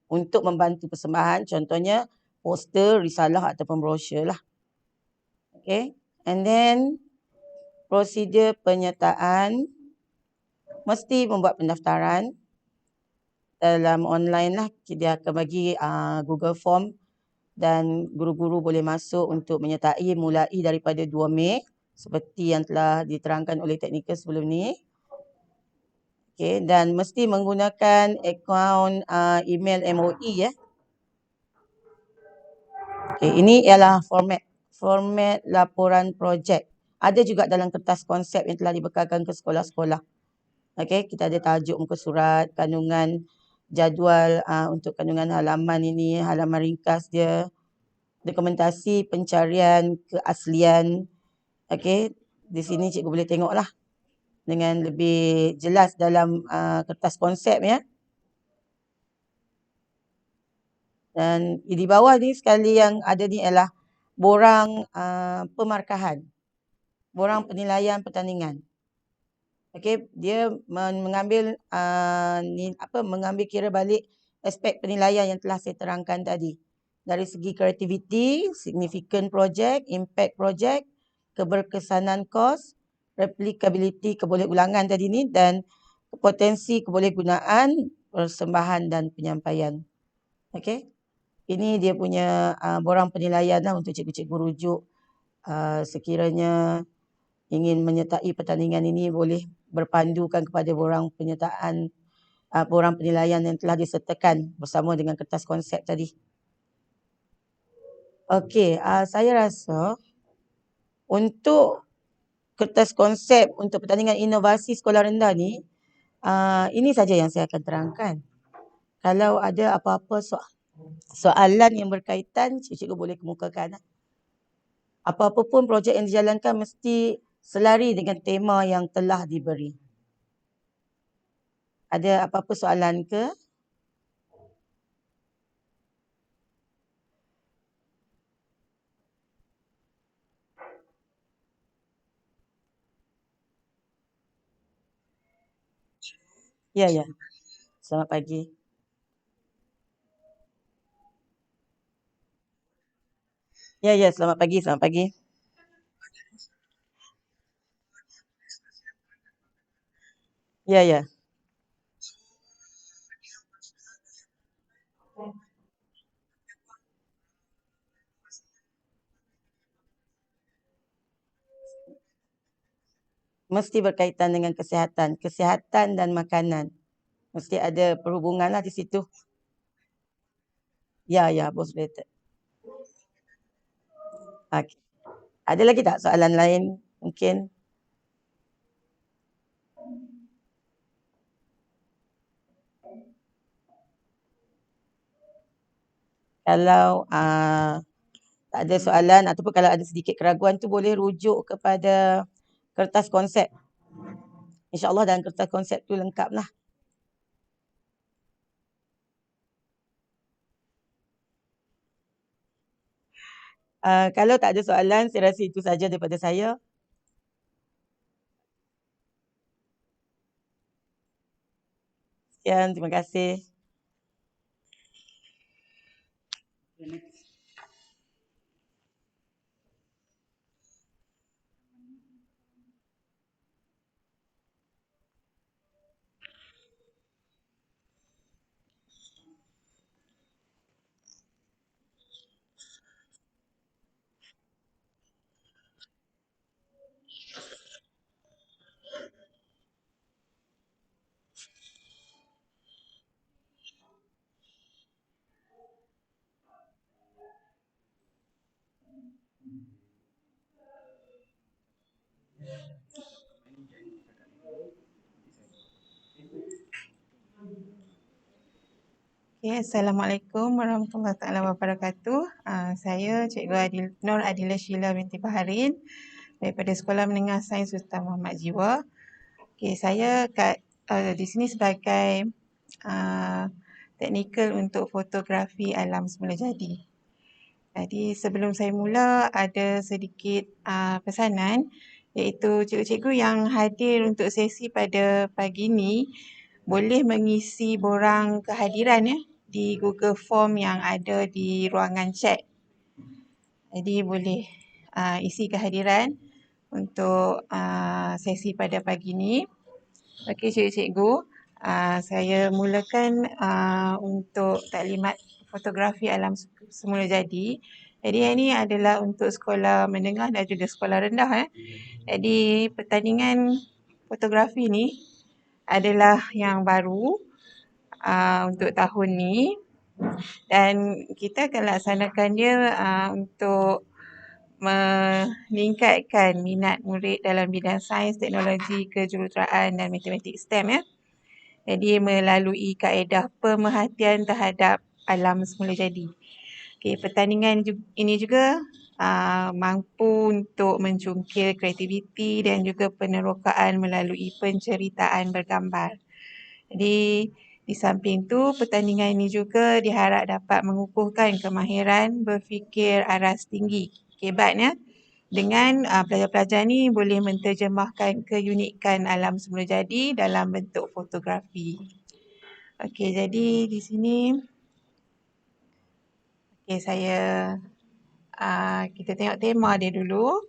untuk membantu persembahan, contohnya poster, risalah ataupun brosur lah. Okay. And then prosedur penyertaan mesti membuat pendaftaran dalam online lah. Dia akan bagi Google Form dan guru-guru boleh masuk untuk menyertai mulai daripada 2 Mei seperti yang telah diterangkan oleh teknikal sebelum ni. Okay, dan mesti menggunakan akaun email MOE Okay, ini ialah format laporan projek. Ada juga dalam kertas konsep yang telah dibekalkan ke sekolah-sekolah. Okey, kita ada tajuk muka surat, kandungan jadual untuk kandungan halaman ini, halaman ringkas dia, dokumentasi pencarian keaslian. Okey, di sini cikgu boleh tengoklah dengan lebih jelas dalam kertas konsep ya. Dan di bawah ni sekali yang ada ni ialah borang pemarkahan, borang penilaian pertandingan. Okey, dia mengambil mengambil kira balik aspek penilaian yang telah saya terangkan tadi. Dari segi kreativiti, significant project, impact project, keberkesanan kos, replicability keboleh-ulangan tadi ni dan potensi kebolehgunaan, persembahan dan penyampaian. Okey. Ini dia punya borang penilaian lah untuk cikgu-cikgu rujuk sekiranya ingin menyertai pertandingan ini boleh berpandukan kepada borang penyertaan borang penilaian yang telah disertakan bersama dengan kertas konsep tadi. Okey, saya rasa untuk kertas konsep untuk pertandingan inovasi sekolah rendah ni ini saja yang saya akan terangkan. Kalau ada apa-apa soalan yang berkaitan, cikgu boleh kemukakan. Apa-apa pun projek yang dijalankan mesti selari dengan tema yang telah diberi. Ada apa-apa soalan ke? Ya, ya. Selamat pagi. Ya, ya. Selamat pagi. Selamat pagi. Ya, ya. Mesti berkaitan dengan kesihatan dan makanan. Mesti ada perhubungan lah di situ. Ya, ya. Both related. Okay. Ada lagi tak soalan lain mungkin? Kalau tak ada soalan ataupun kalau ada sedikit keraguan tu boleh rujuk kepada kertas konsep. InsyaAllah dalam kertas konsep tu lengkap lah. Kalau tak ada soalan, saya rasa itu saja daripada saya. Sekian, terima kasih. Okay, Assalamualaikum warahmatullahi wabarakatuh. Saya Cikgu Nur Adilah Sheila binti Baharin daripada Sekolah Menengah Sains Sultan Muhammad Jiwa. Okay, saya di sini sebagai teknikal untuk fotografi alam semula jadi. Jadi sebelum saya mula ada sedikit pesanan iaitu cikgu-cikgu yang hadir untuk sesi pada pagi ini boleh mengisi borang kehadiran ya di Google Form yang ada di ruangan chat. Jadi boleh isi kehadiran untuk sesi pada pagi ini. Okey cikgu-cikgu, saya mulakan untuk taklimat fotografi alam semula jadi. Jadi ini adalah untuk sekolah menengah dan juga sekolah rendah. Jadi pertandingan fotografi ni adalah yang baru untuk tahun ni dan kita akan laksanakan dia untuk meningkatkan minat murid dalam bidang sains, teknologi, kejuruteraan dan matematik STEM ya. Jadi melalui kaedah pemerhatian terhadap alam semula jadi. Okey, pertandingan ini juga mampu untuk mencungkil kreativiti dan juga penerokaan melalui penceritaan bergambar. Jadi di samping tu, pertandingan ini juga diharap dapat mengukuhkan kemahiran berfikir aras tinggi. Hebatnya, dengan pelajar-pelajar ni boleh menterjemahkan keunikan alam semula jadi dalam bentuk fotografi. Okey, jadi di sini kita tengok tema dia dulu.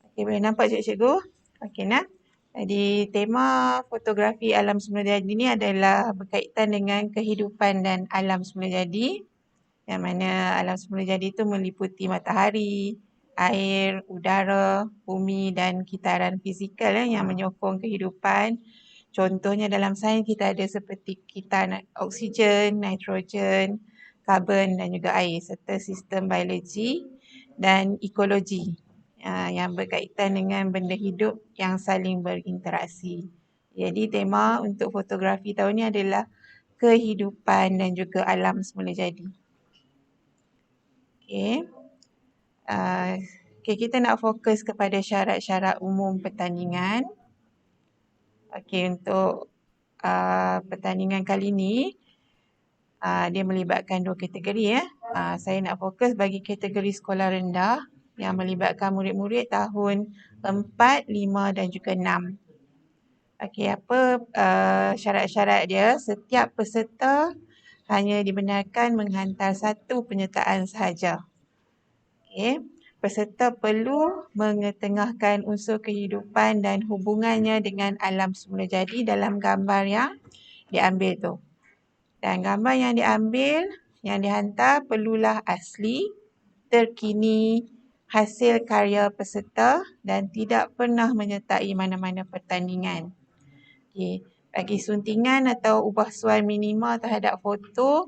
Okey, boleh nampak cikgu-cikgu? Okey nah. Jadi tema fotografi alam semula jadi ni adalah berkaitan dengan kehidupan dan alam semula jadi. Yang mana alam semula jadi itu meliputi matahari, air, udara, bumi dan kitaran fizikal yang menyokong kehidupan. Contohnya dalam sains kita ada seperti kitaran oksigen, nitrogen, karbon dan juga air serta sistem biologi dan ekologi yang berkaitan dengan benda hidup yang saling berinteraksi. Jadi tema untuk fotografi tahun ni adalah kehidupan dan juga alam semula jadi. Okey, kita nak fokus kepada syarat-syarat umum pertandingan. Okey, untuk pertandingan kali ni dia melibatkan 2 kategori . Saya nak fokus bagi kategori sekolah rendah yang melibatkan murid-murid tahun 4, 5 dan juga 6. Okey, apa syarat-syarat dia? Setiap peserta hanya dibenarkan menghantar 1 penyertaan sahaja. Okey, peserta perlu mengetengahkan unsur kehidupan dan hubungannya dengan alam semula jadi dalam gambar yang diambil tu. Dan gambar yang diambil, yang dihantar perlulah asli, terkini, hasil karya peserta dan tidak pernah menyertai mana-mana pertandingan. Okey, bagi suntingan atau ubah sual minima terhadap foto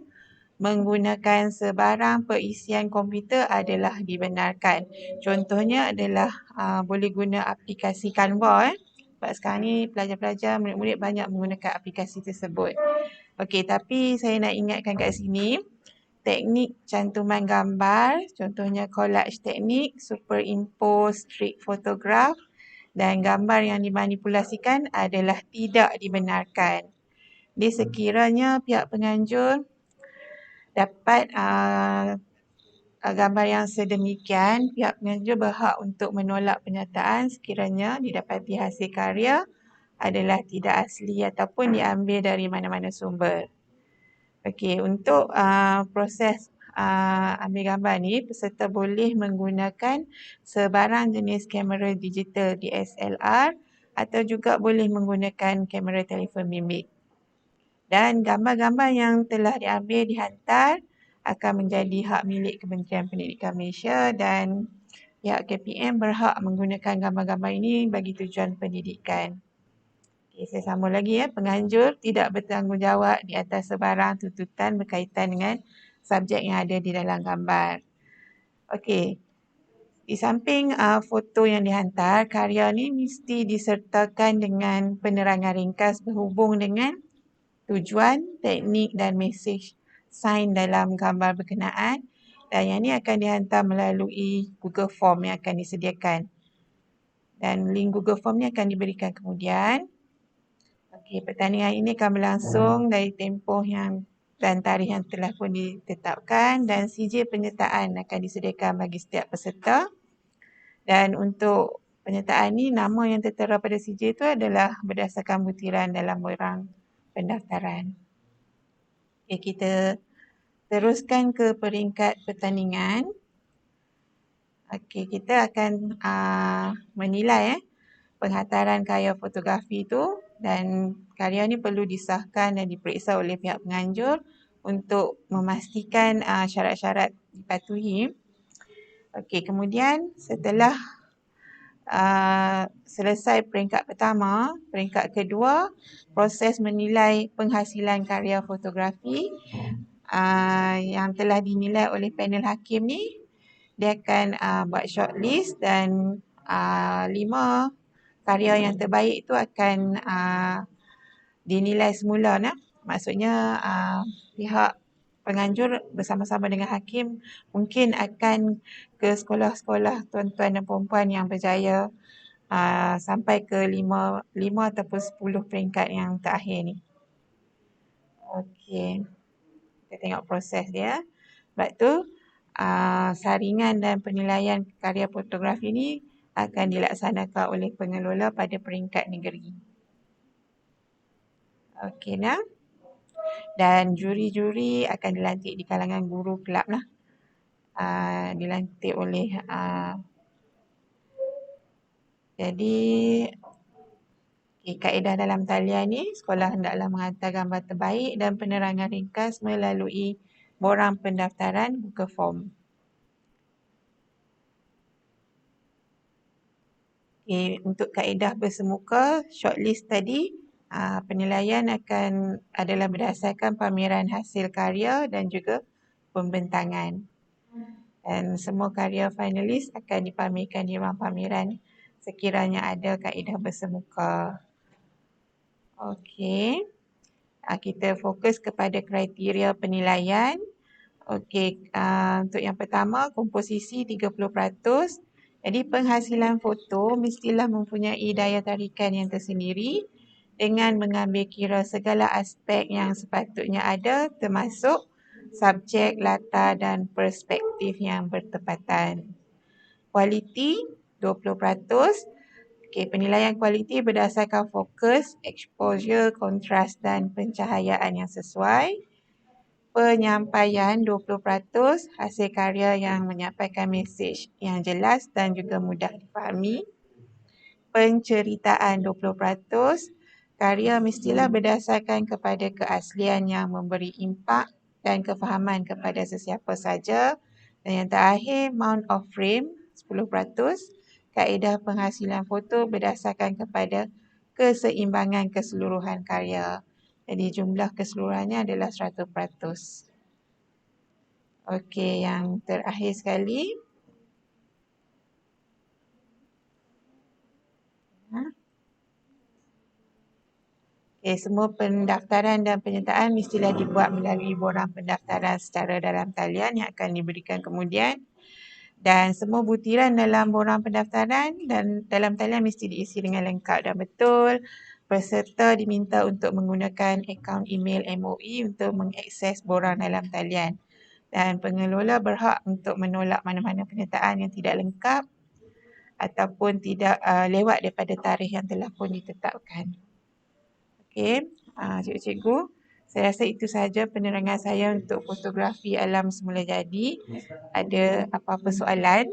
menggunakan sebarang perisian komputer adalah dibenarkan. Contohnya adalah boleh guna aplikasi Canva . Sebab sekarang ni pelajar-pelajar, murid-murid banyak menggunakan aplikasi tersebut. Okey, tapi saya nak ingatkan kat sini, teknik cantuman gambar, contohnya collage teknik, superimpose, street photograph dan gambar yang dimanipulasikan adalah tidak dibenarkan. Jadi sekiranya pihak penganjur dapat gambar yang sedemikian, pihak penganjur berhak untuk menolak penyertaan sekiranya didapati hasil karya adalah tidak asli ataupun diambil dari mana-mana sumber. Okey, untuk proses ambil gambar ni, peserta boleh menggunakan sebarang jenis kamera digital DSLR atau juga boleh menggunakan kamera telefon bimbit. Dan gambar-gambar yang telah diambil dihantar akan menjadi hak milik Kementerian Pendidikan Malaysia dan pihak KPM berhak menggunakan gambar-gambar ini bagi tujuan pendidikan. Okay, saya sambung lagi . Penganjur tidak bertanggungjawab di atas sebarang tuntutan berkaitan dengan subjek yang ada di dalam gambar. Okey, di samping foto yang dihantar, karya ni mesti disertakan dengan penerangan ringkas berhubung dengan tujuan, teknik dan mesej sains dalam gambar berkenaan dan yang ni akan dihantar melalui Google Form yang akan disediakan. Dan link Google Form ni akan diberikan kemudian. Okey, pertandingan ini akan berlangsung dari tempoh yang dan tarikh yang telah pun ditetapkan dan sijil penyertaan akan disediakan bagi setiap peserta. Dan untuk penyertaan ni, nama yang tertera pada sijil itu adalah berdasarkan butiran dalam borang pendaftaran. Okey, kita teruskan ke peringkat pertandingan. Okey, kita akan menilai penghantaran karya fotografi itu dan karya ni perlu disahkan dan diperiksa oleh pihak penganjur untuk memastikan syarat-syarat dipatuhi. Okey, kemudian setelah selesai peringkat pertama, peringkat kedua, proses menilai penghasilan karya fotografi yang telah dinilai oleh panel hakim ni, dia akan buat shortlist dan 5 karya yang terbaik itu akan dinilai semula. Maksudnya pihak penganjur bersama-sama dengan hakim mungkin akan ke sekolah-sekolah tuan-tuan dan puan-puan yang berjaya sampai ke 5 ataupun 10 peringkat yang terakhir ni. Okey. Kita tengok proses dia. Sebab tu saringan dan penilaian karya fotografi ni akan dilaksanakan oleh pengelola pada peringkat negeri. Okey nah. Dan juri-juri akan dilantik di kalangan guru kelab lah. Dilantik oleh jadi kaedah dalam talian ni, sekolah hendaklah menghantar gambar terbaik dan penerangan ringkas melalui borang pendaftaran buka form. Untuk kaedah bersemuka, shortlist tadi, penilaian adalah berdasarkan pameran hasil karya dan juga pembentangan. Dan semua karya finalis akan dipamerkan di ruang pameran sekiranya ada kaedah bersemuka. Okey. Kita fokus kepada kriteria penilaian. Okey, untuk yang pertama, komposisi 30%. Jadi penghasilan foto mestilah mempunyai daya tarikan yang tersendiri dengan mengambil kira segala aspek yang sepatutnya ada termasuk subjek, latar dan perspektif yang bertepatan. Kualiti 20%. Penilaian kualiti berdasarkan fokus, exposure, kontras dan pencahayaan yang sesuai. Penyampaian 20%, hasil karya yang menyampaikan mesej yang jelas dan juga mudah difahami. Penceritaan 20%, karya mestilah berdasarkan kepada keaslian yang memberi impak dan kefahaman kepada sesiapa saja. Dan yang terakhir, amount of frame 10%, kaedah penghasilan foto berdasarkan kepada keseimbangan keseluruhan karya. Jadi jumlah keseluruhannya adalah 100%. Okey, yang terakhir sekali. Semua pendaftaran dan penyertaan mestilah dibuat melalui borang pendaftaran secara dalam talian yang akan diberikan kemudian. Dan semua butiran dalam borang pendaftaran dan dalam talian mesti diisi dengan lengkap dan betul. Peserta diminta untuk menggunakan akaun email MOE untuk mengakses borang dalam talian. Dan pengelola berhak untuk menolak mana-mana penyertaan yang tidak lengkap ataupun tidak lewat daripada tarikh yang telah pun ditetapkan. Okey, cikgu-cikgu, saya rasa itu sahaja penerangan saya untuk fotografi alam semula jadi. Ada apa-apa soalan?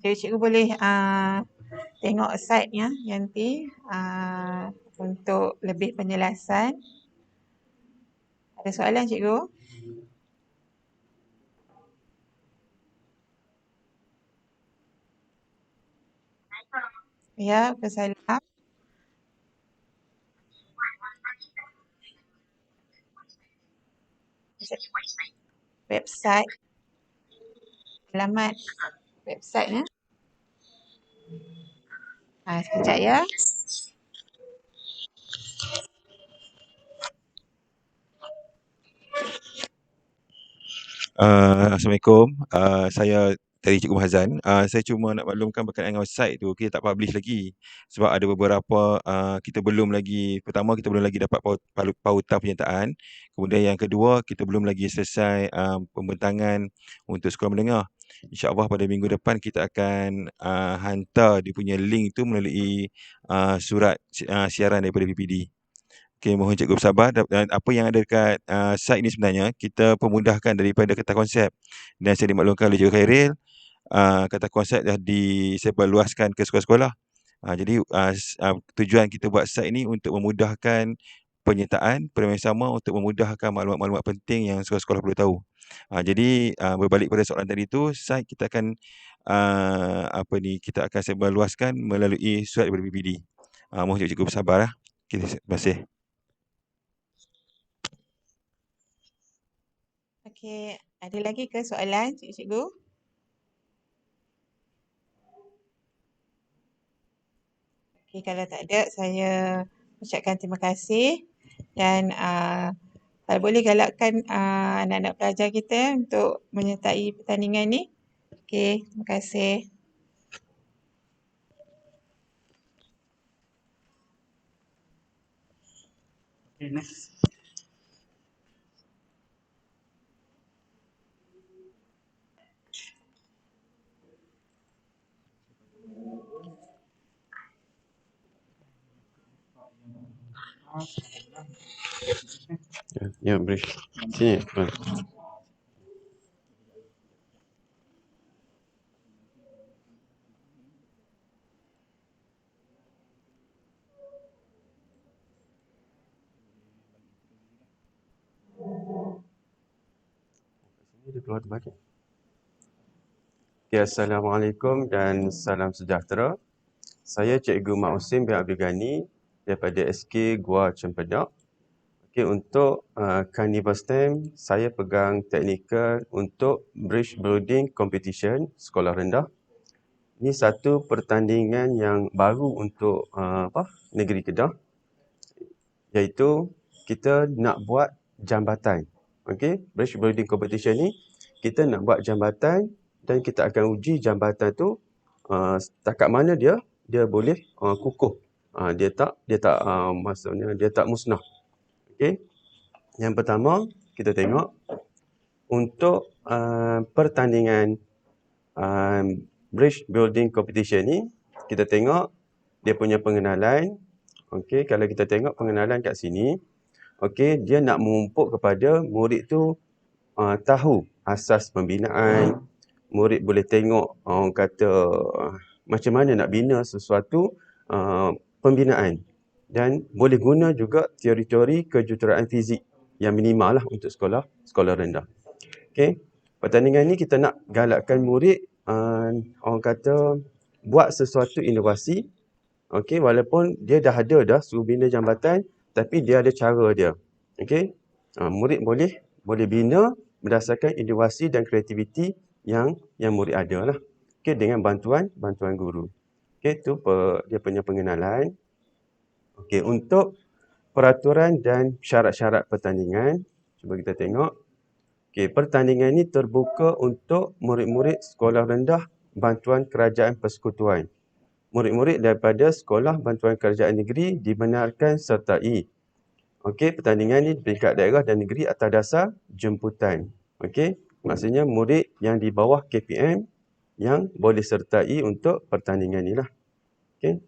Cikgu boleh tengok slide-nya nanti untuk lebih penjelasan. Ada soalan cikgu? Ya, Salam. Website. Alamat website-nya. Sekejap ya. Assalamualaikum. Saya dari Cikgu Hazan. Saya cuma nak maklumkan berkaitan dengan website tu kita tak publish lagi. Sebab ada beberapa kita belum lagi, pertama kita belum lagi dapat pautan penyertaan. Kemudian yang kedua kita belum lagi selesai pembentangan untuk sekolah menengah. InsyaAllah pada minggu depan kita akan hantar dia punya link tu melalui surat siaran daripada PPD. Okey, mohon cikgu bersabar. Dan apa yang ada dekat site ni sebenarnya, kita pemudahkan daripada kata konsep. Dan saya dimaklumkan oleh Cikgu Khairil, kata konsep dah disebarluaskan ke sekolah-sekolah. Jadi tujuan kita buat site ni untuk memudahkan penyertaan, pada masa sama untuk memudahkan maklumat-maklumat penting yang sekolah-sekolah perlu tahu. Jadi berbalik pada soalan tadi tu, site kita akan kita akan sebarluaskan melalui surat daripada PPD. Mohon cikgu bersabar. Okay, terima kasih. Okey, ada lagi ke soalan cikgu-cikgu? Okey, kalau tak ada, saya ucapkan terima kasih dan kalau boleh galakkan anak-anak pelajar kita untuk menyertai pertandingan ni. Okey, terima kasih. Okay, next. Ya, brief. Sini. Dia keluar terbalik. Okay, Assalamualaikum dan salam sejahtera. Saya Cikgu Mak Husin bin Abdul Ghani daripada SK Gua Cempedak. Okay, untuk Carnival STEM, saya pegang teknikal untuk Bridge Building Competition Sekolah Rendah. Ini satu pertandingan yang baru untuk negeri Kedah, iaitu kita nak buat jambatan. Okey, Bridge Building Competition ni kita nak buat jambatan dan kita akan uji jambatan tu setakat mana dia boleh kukuh. Dia tak maksudnya dia tak musnah. Okey. Yang pertama kita tengok untuk pertandingan Bridge Building Competition ni, kita tengok dia punya pengenalan. Okey, kalau kita tengok pengenalan kat sini, okey, dia nak mengumpuk kepada murid tu tahu asas pembinaan. Murid boleh tengok orang kata macam mana nak bina sesuatu pembinaan. Dan boleh guna juga teori-teori kejuruteraan fizik yang minimal lah untuk sekolah rendah. Okey, pertandingan ni kita nak galakkan murid orang kata buat sesuatu inovasi. Okey, walaupun dia dah ada dah suruh bina jambatan, tapi dia ada cara dia. Okey, murid boleh bina berdasarkan inovasi dan kreativiti yang murid ada lah. Okey, dengan bantuan guru. Okey, tu dia punya pengenalan. Okey, untuk peraturan dan syarat-syarat pertandingan, cuba kita tengok. Okey, pertandingan ini terbuka untuk murid-murid sekolah rendah bantuan kerajaan persekutuan. Murid-murid daripada sekolah bantuan kerajaan negeri dibenarkan sertai. Okey, pertandingan ini peringkat daerah dan negeri atas dasar jemputan. Okey, maksudnya murid yang di bawah KPM yang boleh sertai untuk pertandingan inilah. Okey.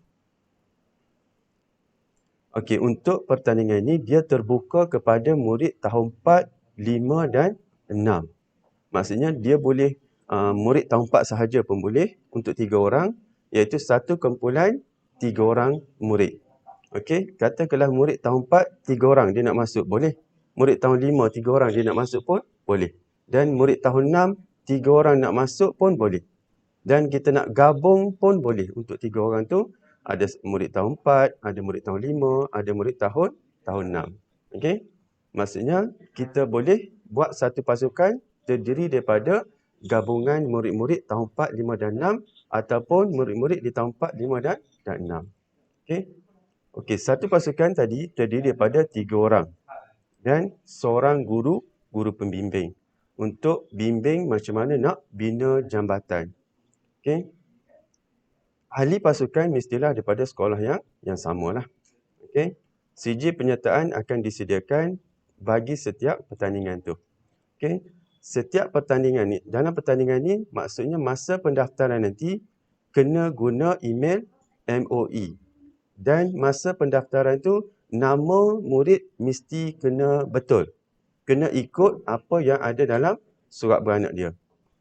Okey, untuk pertandingan ini dia terbuka kepada murid tahun 4, 5 dan 6. Maksudnya dia boleh murid tahun 4 sahaja pun boleh untuk 3 orang, iaitu satu kumpulan 3 orang murid. Okey, katakanlah murid tahun 4 3 orang dia nak masuk boleh. Murid tahun 5 3 orang dia nak masuk pun boleh. Dan murid tahun 6 3 orang nak masuk pun boleh. Dan kita nak gabung pun boleh. Untuk 3 orang tu ada murid tahun 4, ada murid tahun 5, ada murid tahun 6. Okey? Maksudnya kita boleh buat satu pasukan terdiri daripada gabungan murid-murid tahun 4, 5 dan 6 ataupun murid-murid di tahun 4, 5 dan 6. Okey. Okey, satu pasukan tadi terdiri daripada 3 orang dan seorang guru pembimbing untuk bimbing macam mana nak bina jambatan. Okey. Ahli pasukan mestilah daripada sekolah yang samalah. Okey. CJ penyertaan akan disediakan bagi setiap pertandingan tu. Okey. Setiap pertandingan ni, dalam pertandingan ni maksudnya masa pendaftaran nanti kena guna email MOE. Dan masa pendaftaran tu nama murid mesti kena betul. Kena ikut apa yang ada dalam surat beranak dia.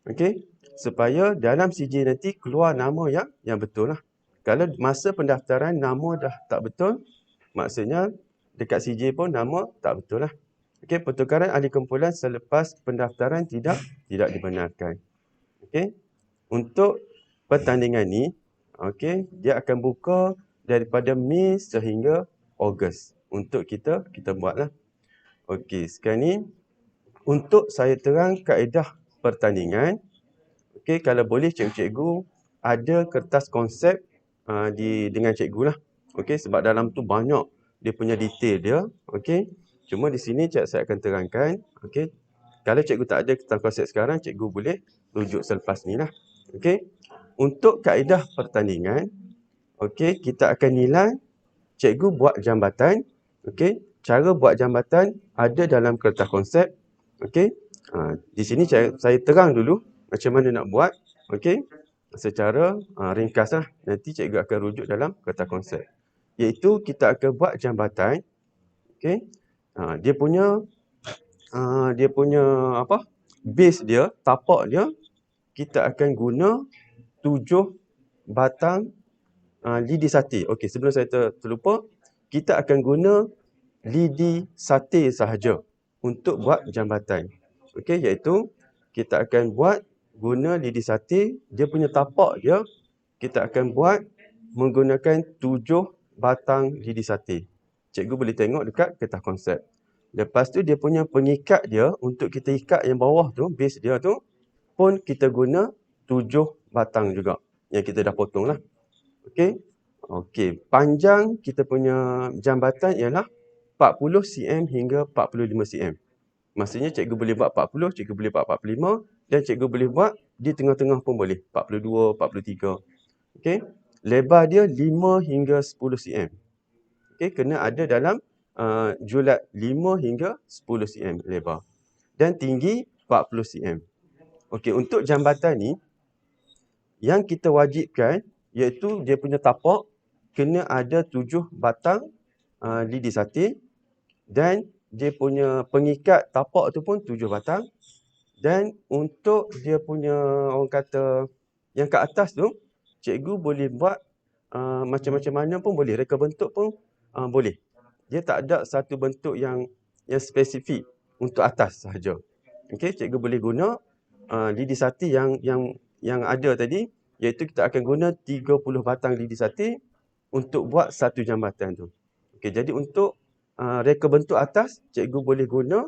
Okey? Supaya dalam CJ nanti keluar nama yang betul lah. Kalau masa pendaftaran nama dah tak betul, maksudnya dekat CJ pun nama tak betul lah. Okey, pertukaran ahli kumpulan selepas pendaftaran tidak dibenarkan. Okey. Untuk pertandingan ni, okey, dia akan buka daripada Mei sehingga Ogos untuk kita buatlah. Okey, sekarang ni untuk saya terang kaedah pertandingan. Okey, kalau boleh cikgu-cikgu ada kertas konsep dengan cikgu lah. Okey, sebab dalam tu banyak dia punya detail dia. Okey, cuma di sini saya akan terangkan. Okey, kalau cikgu tak ada kertas konsep sekarang, cikgu boleh rujuk selepas ni lah. Okey, untuk kaedah pertandingan, okey, kita akan nilai cikgu buat jambatan. Okey, cara buat jambatan ada dalam kertas konsep. Okey, di sini saya terang dulu macam mana nak buat. Okey, secara ringkas lah. Nanti cikgu akan rujuk dalam kertas konsep. Iaitu kita akan buat jambatan. Okey, dia punya apa? Base dia, tapak dia, kita akan guna 7 batang lidi sate. Okey, sebelum saya terlupa, kita akan guna lidi sate sahaja untuk buat jambatan. Okey, iaitu kita akan guna lidi sate, dia punya tapak dia kita akan buat menggunakan 7 batang lidi sate. Cikgu boleh tengok dekat kertas konsep. Lepas tu dia punya pengikat dia untuk kita ikat yang bawah tu, base dia tu pun kita guna 7 batang juga yang kita dah potong lah. Okey. Okey, panjang kita punya jambatan ialah 40 cm hingga 45 cm. Maksudnya cikgu boleh buat 40, cikgu boleh buat 45 dan cikgu boleh buat di tengah-tengah pun boleh, 42, 43. Okey. Lebar dia 5 hingga 10 cm. Okey, kena ada dalam julat 5 hingga 10 cm lebar. Dan tinggi 40 cm. Okey, untuk jambatan ni yang kita wajibkan iaitu dia punya tapak kena ada 7 batang lidi sate dan dia punya pengikat tapak tu pun 7 batang. Dan untuk dia punya orang kata yang kat atas tu, cikgu boleh buat macam-macam mana pun boleh, reka bentuk pun boleh. Dia tak ada satu bentuk yang spesifik untuk atas sahaja. Okey, cikgu boleh guna lidi sate yang ada tadi, iaitu kita akan guna 30 batang lidi sate untuk buat satu jambatan tu. Okey, jadi untuk reka bentuk atas, cikgu boleh guna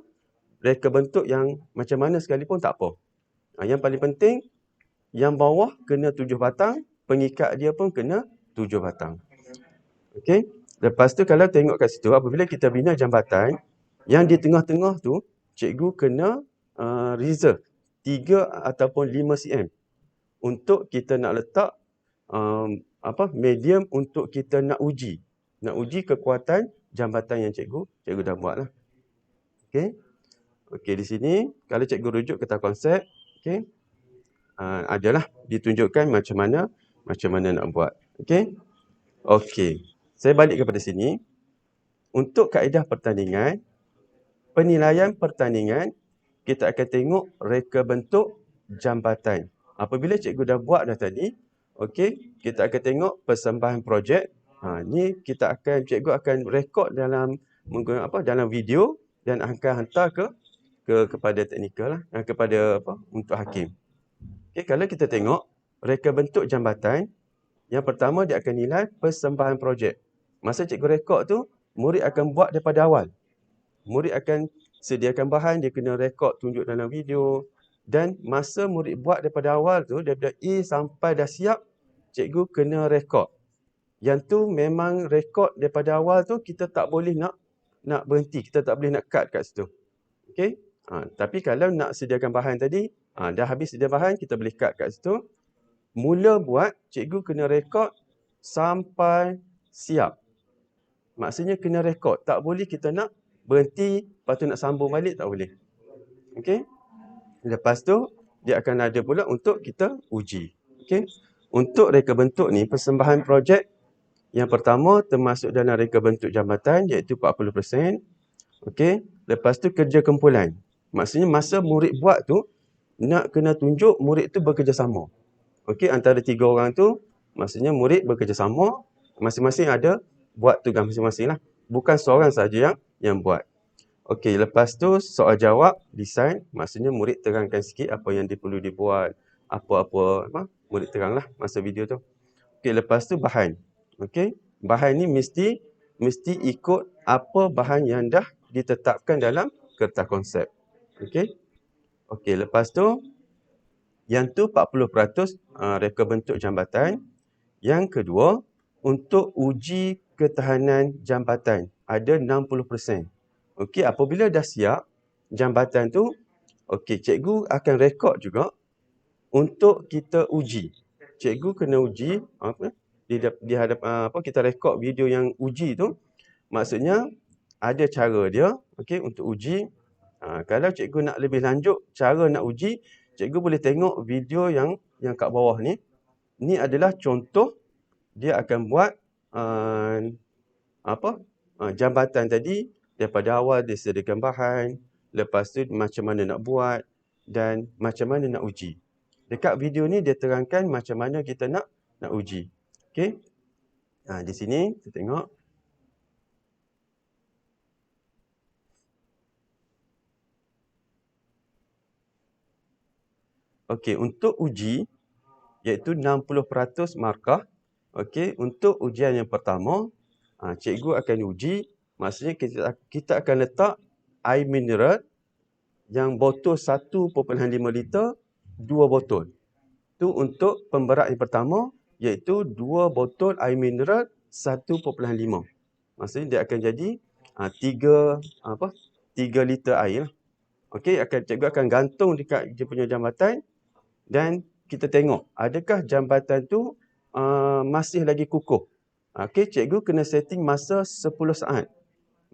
reka bentuk yang macam mana sekalipun tak apa. Yang paling penting, yang bawah kena 7 batang, pengikat dia pun kena 7 batang. Okey, lepas tu kalau tengok kat situ, apabila kita bina jambatan, yang di tengah-tengah tu, cikgu kena reserve 3 ataupun 5 cm untuk kita nak letak medium untuk kita nak uji kekuatan jambatan yang cikgu dah buat lah. Okey. Okey, di sini kalau cikgu rujuk kertas konsep, okey, adalah ditunjukkan macam mana nak buat. Okey. Okey. Saya balik kepada sini. Untuk kaedah pertandingan, penilaian pertandingan, kita akan tengok reka bentuk jambatan. Apabila cikgu dah buat dah tadi, okey, kita akan tengok persembahan projek. Ni cikgu akan rekod dalam dalam video dan akan hantar kepada teknikal lah, kepada untuk hakim. Okey, kalau kita tengok reka bentuk jambatan, yang pertama dia akan nilai persembahan projek. Masa cikgu rekod tu, murid akan buat daripada awal. Murid akan sediakan bahan, dia kena rekod tunjuk dalam video. Dan masa murid buat daripada awal tu, daripada A sampai dah siap, cikgu kena rekod. Yang tu memang rekod daripada awal tu, kita tak boleh nak berhenti. Kita tak boleh nak cut kat situ. Okey? Tapi kalau nak sediakan bahan tadi, dah habis sedia bahan, kita boleh cut kat situ. Mula buat, cikgu kena rekod sampai siap. Maksudnya kena rekod. Tak boleh kita nak berhenti, lepas tu nak sambung balik, tak boleh. Okey? Lepas tu, dia akan ada pula untuk kita uji. Okey? Untuk reka bentuk ni, persembahan projek yang pertama termasuk dalam reka bentuk jambatan, iaitu 40%. Okey? Lepas tu kerja kumpulan. Maksudnya masa murid buat tu, nak kena tunjuk murid tu bekerjasama. Okey, antara 3 orang tu, maksudnya murid bekerjasama, masing-masing ada buat tugas masing-masing lah. Bukan seorang saja yang buat. Okey, lepas tu soal jawab, design, maksudnya murid terangkan sikit apa yang dia perlu dibuat, apa-apa, murid terang lah masa video tu. Okey, lepas tu bahan. Okey, bahan ni mesti ikut apa bahan yang dah ditetapkan dalam kertas konsep. Okey. Okey, lepas tu yang tu 40% reka bentuk jambatan. Yang kedua, untuk uji ketahanan jambatan ada 60%. Okey, apabila dah siap jambatan tu, okey, cikgu akan rekod juga untuk kita uji. Cikgu kena uji di hadap kita rekod video yang uji tu. Maksudnya ada cara dia, okey, untuk uji. Kalau cikgu nak lebih lanjut cara nak uji, cikgu boleh tengok video yang kat bawah ni. Ni adalah contoh dia akan buat jambatan tadi daripada awal dia sediakan bahan, lepas tu macam mana nak buat dan macam mana nak uji. Dekat video ni dia terangkan macam mana kita nak uji. Okey. Di sini kita tengok. Okey, untuk uji iaitu 60% markah. Okey, untuk ujian yang pertama, cikgu akan uji, maksudnya kita akan letak air mineral yang botol 1.5 liter, 2 botol. Tu untuk pemberat yang pertama, iaitu 2 botol air mineral 1.5. Maksudnya dia akan jadi 3 liter air. Okey, cikgu akan gantung dekat dia punya jambatan dan kita tengok adakah jambatan tu masih lagi kukuh. Okey, cikgu kena setting masa 10 saat.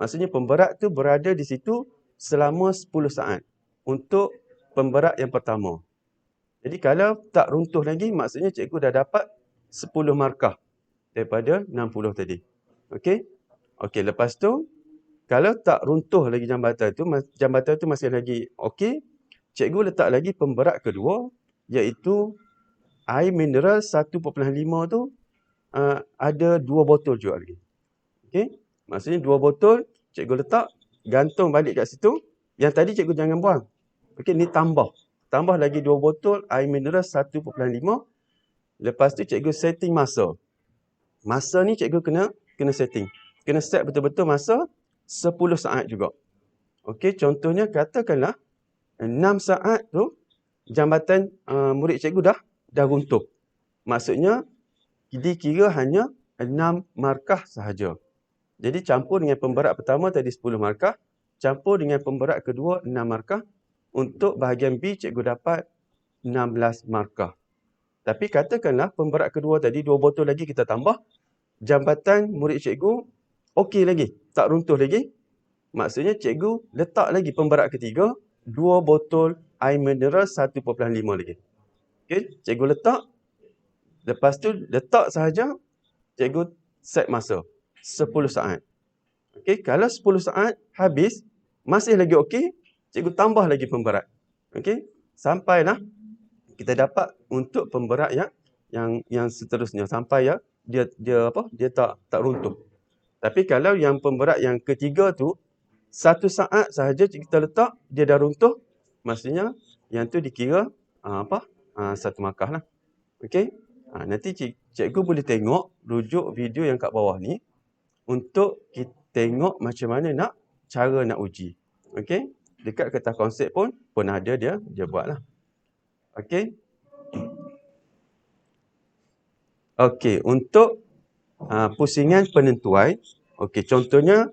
Maksudnya pemberat tu berada di situ selama 10 saat untuk pemberat yang pertama. Jadi kalau tak runtuh lagi, maksudnya cikgu dah dapat 10 markah daripada 60 tadi. Okey? Okey, lepas tu kalau tak runtuh lagi jambatan tu masih lagi okey, cikgu letak lagi pemberat kedua, iaitu air mineral 1.5 tu ada 2 botol juga lagi. Okey? Maksudnya 2 botol cikgu letak, gantung balik kat situ. Yang tadi cikgu jangan buang. Okey, ni tambah. Tambah lagi 2 botol air mineral 1.5. Lepas tu cikgu setting masa. Masa ni cikgu kena setting. Kena set betul-betul masa 10 saat juga. Okey, contohnya katakanlah 6 saat tu jambatan murid cikgu dah runtuh. Maksudnya dikira hanya 6 markah sahaja. Jadi campur dengan pemberat pertama tadi 10 markah, campur dengan pemberat kedua 6 markah. Untuk bahagian B cikgu dapat 16 markah. Tapi katakanlah pemberat kedua tadi 2 botol lagi kita tambah, jambatan murid cikgu okey lagi, tak runtuh lagi. Maksudnya cikgu letak lagi pemberat ketiga 2 botol air mineral 1.5 lagi. Okey, cikgu letak. Lepas tu letak sahaja, cikgu set masa 10 saat. Okey, kalau 10 saat habis masih lagi okey, cikgu tambah lagi pemberat. Okey, sampailah kita dapat untuk pemberat yang seterusnya sampai dia tak runtuh. Tapi kalau yang pemberat yang ketiga tu 1 saat sahaja kita letak dia dah runtuh, maksudnya yang tu dikira satu markah lah. Okey. Nanti cikgu boleh tengok rujuk video yang kat bawah ni untuk kita tengok macam mana cara nak uji. Okey. Dekat kertas konsep pun ada dia buatlah. Okey. Okey, untuk pusingan penentuan, okey, contohnya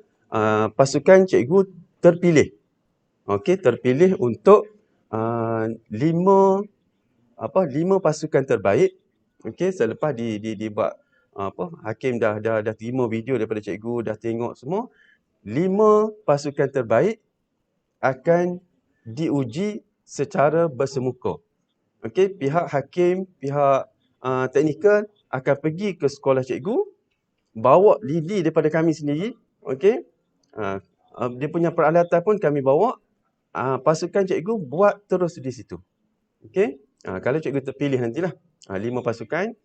pasukan cikgu terpilih. Okey, terpilih untuk 5 pasukan terbaik. Okey, selepas dibuat hakim dah terima video daripada cikgu, dah tengok semua, 5 pasukan terbaik akan diuji secara bersemuka. Okey, pihak hakim, pihak teknikal akan pergi ke sekolah cikgu, bawa lidi daripada kami sendiri. Okey, dia punya peralatan pun kami bawa. Pasukan cikgu buat terus di situ. Okey, kalau cikgu terpilih nantilah 5 pasukan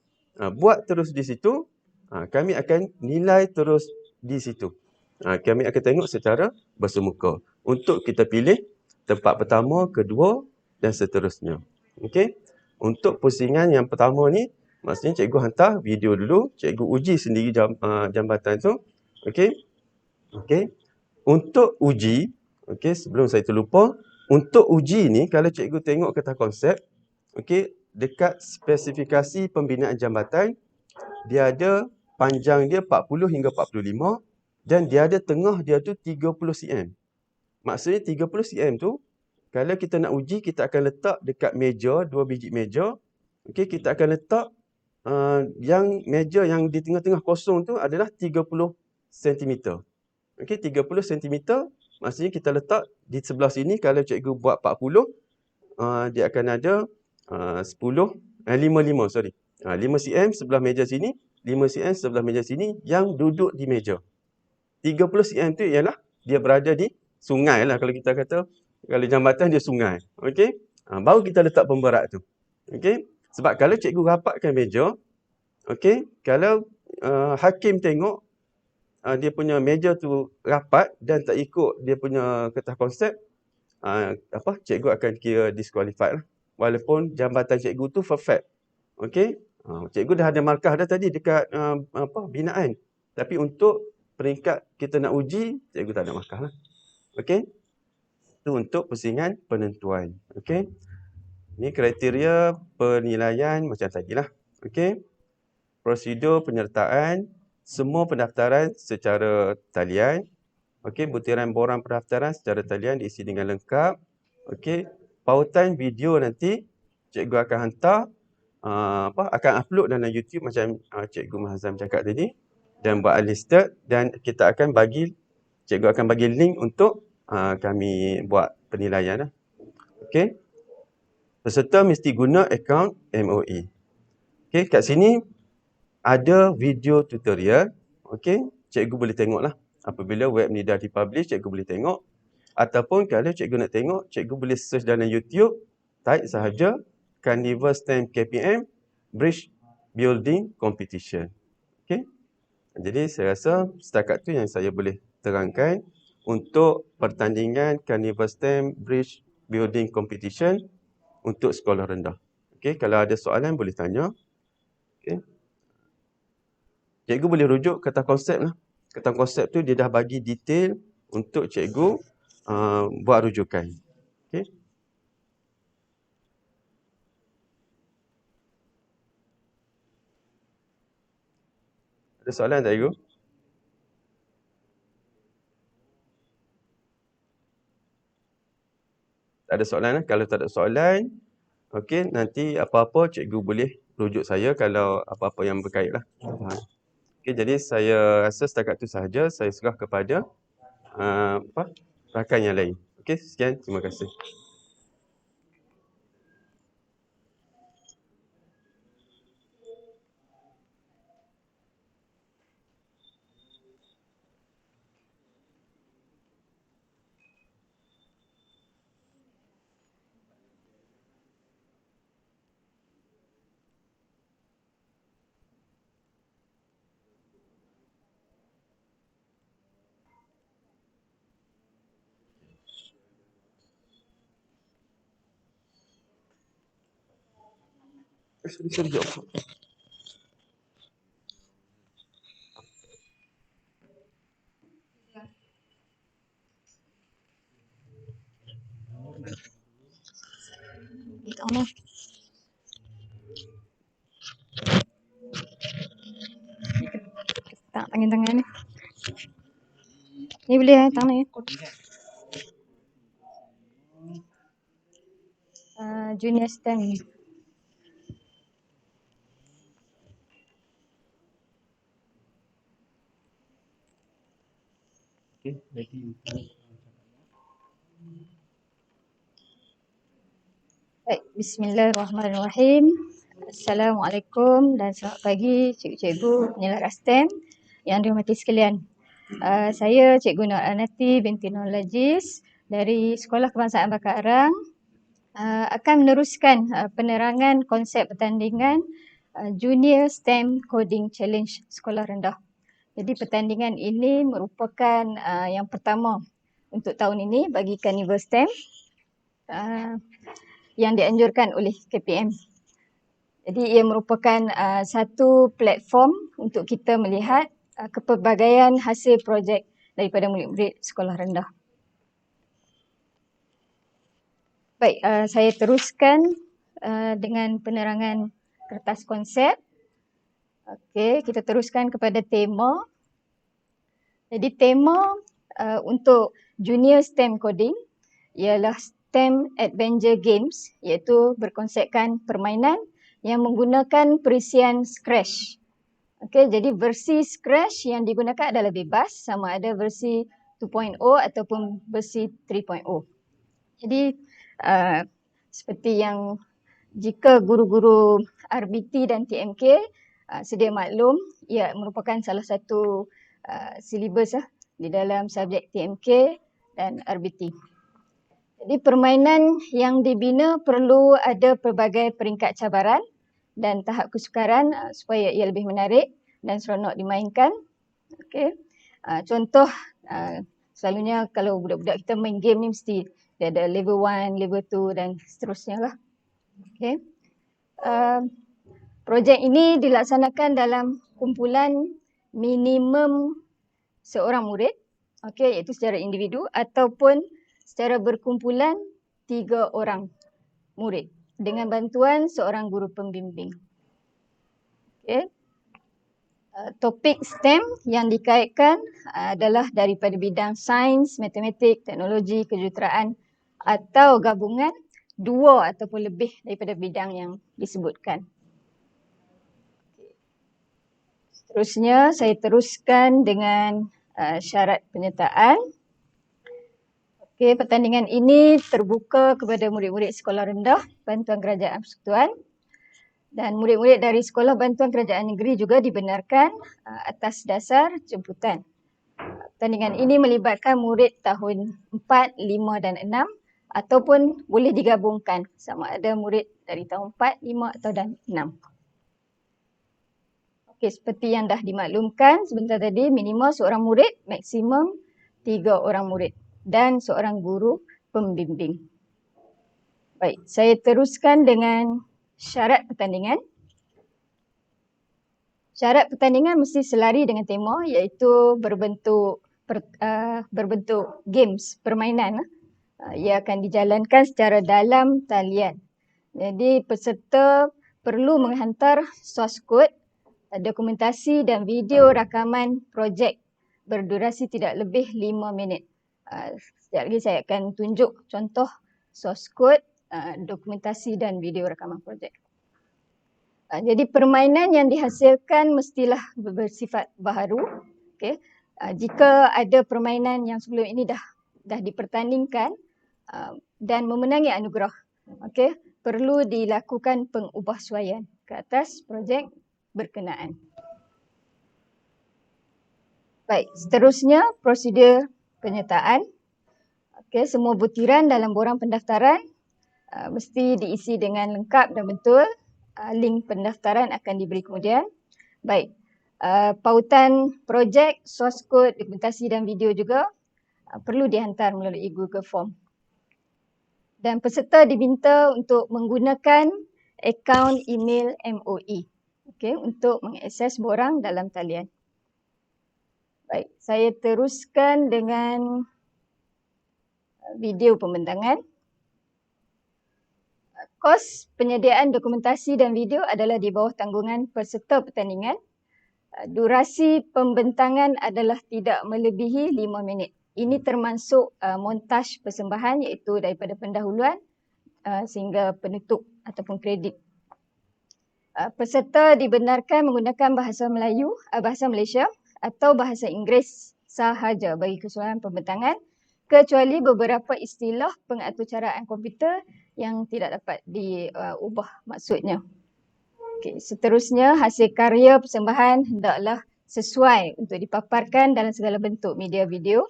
buat terus di situ, kami akan nilai terus di situ. Kami akan tengok secara bersemuka untuk kita pilih tempat pertama, kedua dan seterusnya. Okey, untuk pusingan yang pertama ni, maksudnya cikgu hantar video dulu, cikgu uji sendiri jambatan tu. Okey. Okey. Untuk uji, okey, sebelum saya terlupa, untuk uji ni, kalau cikgu tengok kata konsep, okey, dekat spesifikasi pembinaan jambatan, dia ada panjang dia 40 hingga 45 dan dia ada tengah dia tu 30 cm. Maksudnya 30 cm tu, kalau kita nak uji, kita akan letak dekat meja, 2 biji meja. Okey, kita akan letak yang meja yang di tengah-tengah kosong tu adalah 30 cm. Okey, 30 cm maksudnya kita letak di sebelah sini. Kalau cikgu buat 40, dia akan ada 55 cm sebelah meja sini, 5 cm sebelah meja sini yang duduk di meja. 30 cm tu ialah dia berada di sungai lah, kalau kita kata, kalau jambatan dia sungai. Okey, baru kita letak pemberat tu. Okey, sebab kalau cikgu rapatkan meja, okey, kalau hakim tengok dia punya meja tu rapat dan tak ikut dia punya kata konsep, cikgu akan kira disqualified lah. Walaupun jambatan cikgu tu perfect. Okey, cikgu dah ada markah dah tadi dekat binaan. Tapi untuk peringkat kita nak uji, cikgu tak ada markah lah. Okey, itu untuk pusingan penentuan. Okey, ni kriteria penilaian macam tadi lah. Okey, prosedur penyertaan, semua pendaftaran secara talian. Okey, butiran borang pendaftaran secara talian diisi dengan lengkap. Okey, pautan video nanti cikgu akan hantar, akan upload dalam YouTube macam Cikgu Mahazam cakap tadi, dan buat unlisted, dan kita akan bagi, cikgu akan bagi link untuk kami buat penilaian lah. Okey, peserta mesti guna akaun MOE. Okey, kat sini ada video tutorial. Okey, cikgu boleh tengoklah. Apabila web ni dah dipublish, cikgu boleh tengok. Ataupun kalau cikgu nak tengok, cikgu boleh search dalam YouTube, type sahaja Carnival STEM KPM Bridge Building Competition. Okey, jadi saya rasa setakat tu yang saya boleh terangkan untuk pertandingan Carnival STEM Bridge Building Competition untuk sekolah rendah. Okey, kalau ada soalan boleh tanya. Okey, cikgu boleh rujuk kata konsep lah. Kata konsep tu dia dah bagi detail untuk cikgu buat rujukan. Okey. Ada soalan tak, cikgu? Tak ada soalan lah. Kalau tak ada soalan, okey, nanti apa-apa cikgu boleh rujuk saya kalau apa-apa yang berkait lah. Okey, jadi saya rasa setakat tu sahaja. Saya serah kepada rakan yang lain. Okey, sekian. Terima kasih. Sorry, jawab. Tak tangan-tangan ni. Ni boleh tangan ni. Junior STEM ni. Okey, jadi Baik, bismillahirrahmanirrahim. Assalamualaikum dan selamat pagi cikgu-cikgu penyelara STEM yang dirahmati sekalian. Saya Cikgu Nur Anati binti Nur Lajis dari Sekolah Kebangsaan Bakar Arang akan meneruskan penerangan konsep pertandingan Junior STEM Coding Challenge Sekolah Rendah. Jadi pertandingan ini merupakan yang pertama untuk tahun ini bagi Carnival STEM yang dianjurkan oleh KPM. Jadi ia merupakan satu platform untuk kita melihat kepelbagaian hasil projek daripada murid-murid sekolah rendah. Baik, saya teruskan dengan penerangan kertas konsep. Okey, kita teruskan kepada tema. Jadi tema untuk Junior STEM Coding ialah STEM Adventure Games, iaitu berkonsepkan permainan yang menggunakan perisian Scratch. Okey, jadi versi Scratch yang digunakan adalah bebas, sama ada versi 2.0 ataupun versi 3.0. Jadi seperti yang jika guru-guru RBT dan TMK sedia maklum, ia merupakan salah satu silibus di dalam subjek TMK dan RBT. Jadi permainan yang dibina perlu ada pelbagai peringkat cabaran dan tahap kesukaran supaya ia lebih menarik dan seronok dimainkan. Okey. Contoh selalunya kalau budak-budak kita main game ni mesti dia ada level 1, level 2 dan seterusnya lah. Okey. Projek ini dilaksanakan dalam kumpulan minimum seorang murid, okey, iaitu secara individu ataupun secara berkumpulan 3 orang murid dengan bantuan seorang guru pembimbing. Okey. Topik STEM yang dikaitkan adalah daripada bidang sains, matematik, teknologi, kejuruteraan atau gabungan 2 ataupun lebih daripada bidang yang disebutkan. Seterusnya saya teruskan dengan syarat penyertaan. Okey, pertandingan ini terbuka kepada murid-murid sekolah rendah Bantuan Kerajaan Persekutuan dan murid-murid dari sekolah Bantuan Kerajaan Negeri juga dibenarkan atas dasar jemputan. Pertandingan ini melibatkan murid tahun 4, 5 dan 6 ataupun boleh digabungkan sama ada murid dari tahun 4, 5 atau dan 6. Okey, seperti yang dah dimaklumkan sebentar tadi, minimal seorang murid, maksimum 3 orang murid dan seorang guru pembimbing. Baik, saya teruskan dengan syarat pertandingan. Syarat pertandingan mesti selari dengan tema iaitu berbentuk games, permainan. Ia akan dijalankan secara dalam talian. Jadi peserta perlu menghantar source code, dokumentasi dan video rakaman projek berdurasi tidak lebih 5 minit. Sekejap lagi saya akan tunjuk contoh source code, dokumentasi dan video rakaman projek. Jadi permainan yang dihasilkan mestilah bersifat baharu. Okay. Jika ada permainan yang sebelum ini dah dipertandingkan dan memenangi anugerah, okay, perlu dilakukan pengubahsuaian ke atas projek berkenaan. Baik, seterusnya prosedur penyertaan. Okey, semua butiran dalam borang pendaftaran mesti diisi dengan lengkap dan betul. Link pendaftaran akan diberi kemudian. Baik, pautan projek, source code, dokumentasi dan video juga perlu dihantar melalui Google Form. Dan peserta diminta untuk menggunakan akaun email MOE. Okey, untuk mengakses borang dalam talian. Baik, saya teruskan dengan video pembentangan. Kos penyediaan dokumentasi dan video adalah di bawah tanggungan peserta pertandingan. Durasi pembentangan adalah tidak melebihi 5 minit. Ini termasuk montaj persembahan iaitu daripada pendahuluan sehingga penutup ataupun kredit. Peserta dibenarkan menggunakan bahasa Melayu, bahasa Malaysia atau bahasa Inggeris sahaja bagi keseluruhan pembentangan kecuali beberapa istilah pengaturcaraan komputer yang tidak dapat diubah maksudnya. Okay, seterusnya hasil karya persembahan hendaklah sesuai untuk dipaparkan dalam segala bentuk media video.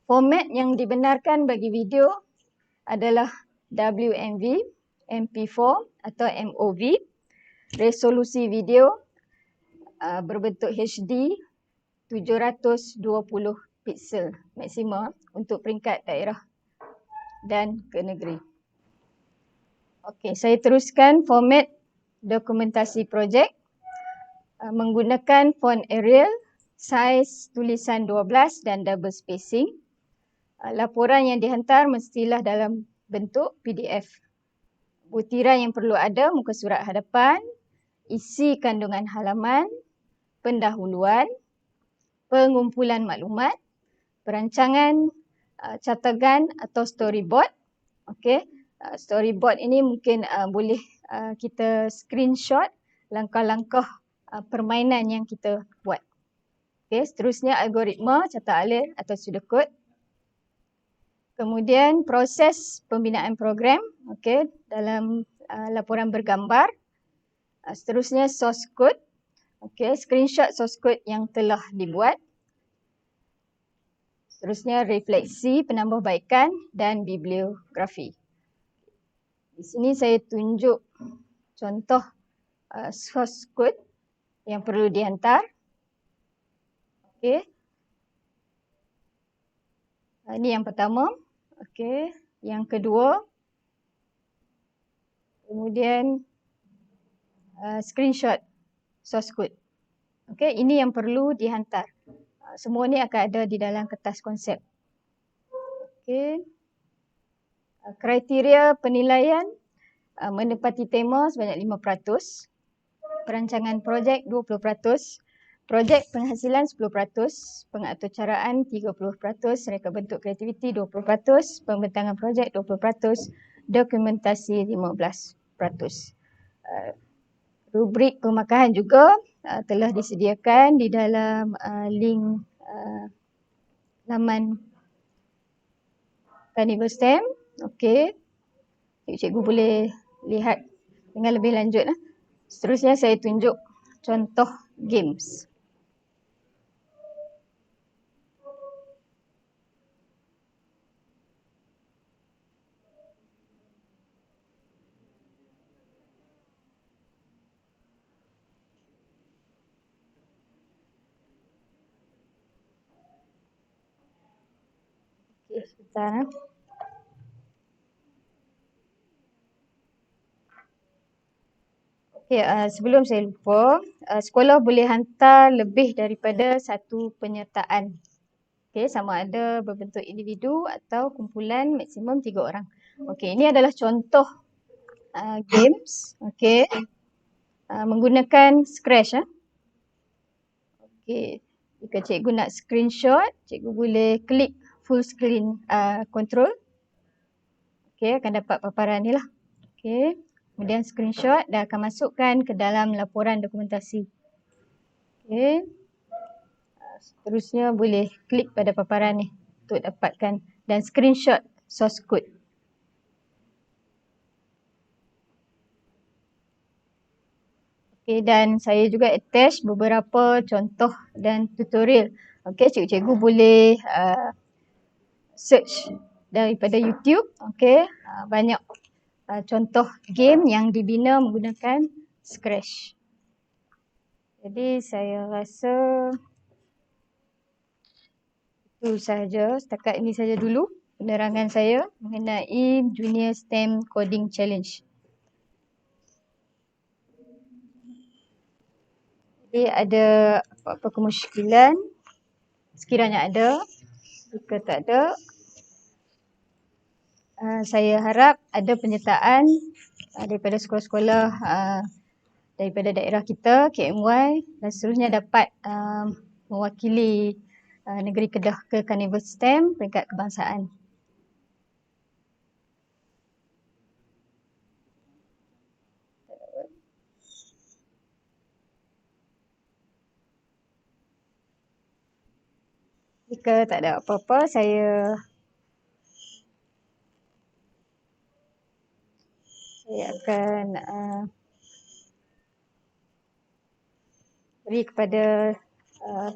Format yang dibenarkan bagi video adalah WMV, MP4 atau MOV. Resolusi video berbentuk HD 720 piksel maksima untuk peringkat daerah dan ke negeri. Okey, saya teruskan format dokumentasi projek menggunakan font Arial, saiz tulisan 12 dan double spacing. Laporan yang dihantar mestilah dalam bentuk PDF. Butiran yang perlu ada muka surat hadapan, isi kandungan halaman, pendahuluan, pengumpulan maklumat, perancangan, catagan atau storyboard. Okey, storyboard ini mungkin boleh kita screenshot langkah-langkah permainan yang kita buat. Okey, seterusnya algoritma, catat alih atau pseudocode. Kemudian proses pembinaan program, okey, dalam laporan bergambar. Seterusnya source code, okey, screenshot source code yang telah dibuat. Seterusnya refleksi, penambahbaikan dan bibliografi. Di sini saya tunjuk contoh source code yang perlu dihantar. Okey. Ini yang pertama. Okey, yang kedua. Kemudian screenshot source code. Okey, ini yang perlu dihantar. Semua ni akan ada di dalam kertas konsep. Okey. Kriteria penilaian menepati tema sebanyak 5%, perancangan projek 20%, projek penghasilan 10%, pengaturcaraan 30%, reka bentuk kreativiti 20%, pembentangan projek 20%, dokumentasi 15%. Rubrik pemakahan juga telah disediakan di dalam link laman Carnival STEM. Okey. Cikgu boleh lihat dengan lebih lanjut. Seterusnya saya tunjuk contoh games. Okey, sebentar. Okey, sebelum saya lupa, sekolah boleh hantar lebih daripada satu penyertaan. Okey, sama ada berbentuk individu atau kumpulan maksimum 3 orang. Okey, ini adalah contoh games. Okey, menggunakan Scratch. Okey, jika cikgu nak screenshot, cikgu boleh klik full screen control. Okey, akan dapat paparan ni lah. Okey. Kemudian screenshot dan akan masukkan ke dalam laporan dokumentasi. Okey. Seterusnya boleh klik pada paparan ni untuk dapatkan dan screenshot source code. Okey, dan saya juga attach beberapa contoh dan tutorial. Okey, cikgu-cikgu boleh search daripada YouTube. Okey, banyak contoh game yang dibina menggunakan Scratch. Jadi saya rasa itu sahaja, setakat ini saja dulu penerangan saya mengenai Junior STEM Coding Challenge. Jadi ada apa-apa kemusykilan sekiranya ada, jika tak ada, saya harap ada penyertaan daripada sekolah-sekolah daripada daerah kita, KMY dan seterusnya dapat mewakili negeri Kedah ke Carnival STEM peringkat kebangsaan. Jika tak ada apa-apa, saya akan beri kepada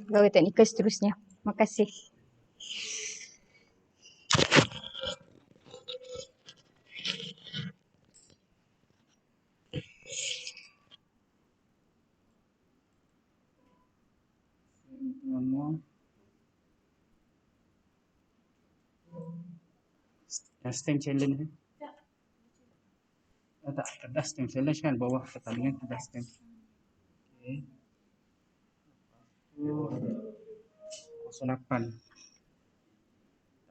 pegawai teknikal seterusnya. Terima kasih. STEM challenge. Tak, ada STEM challenge kan bawah pertandingan ada STEM. Okey. 08.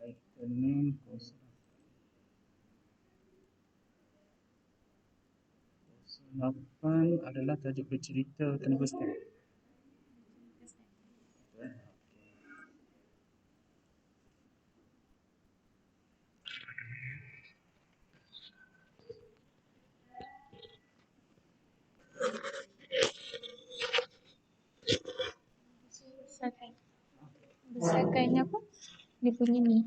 Item ni 8 adalah tajuk bercerita Carnival Stamp. Besarkan apa? Dia punya ni.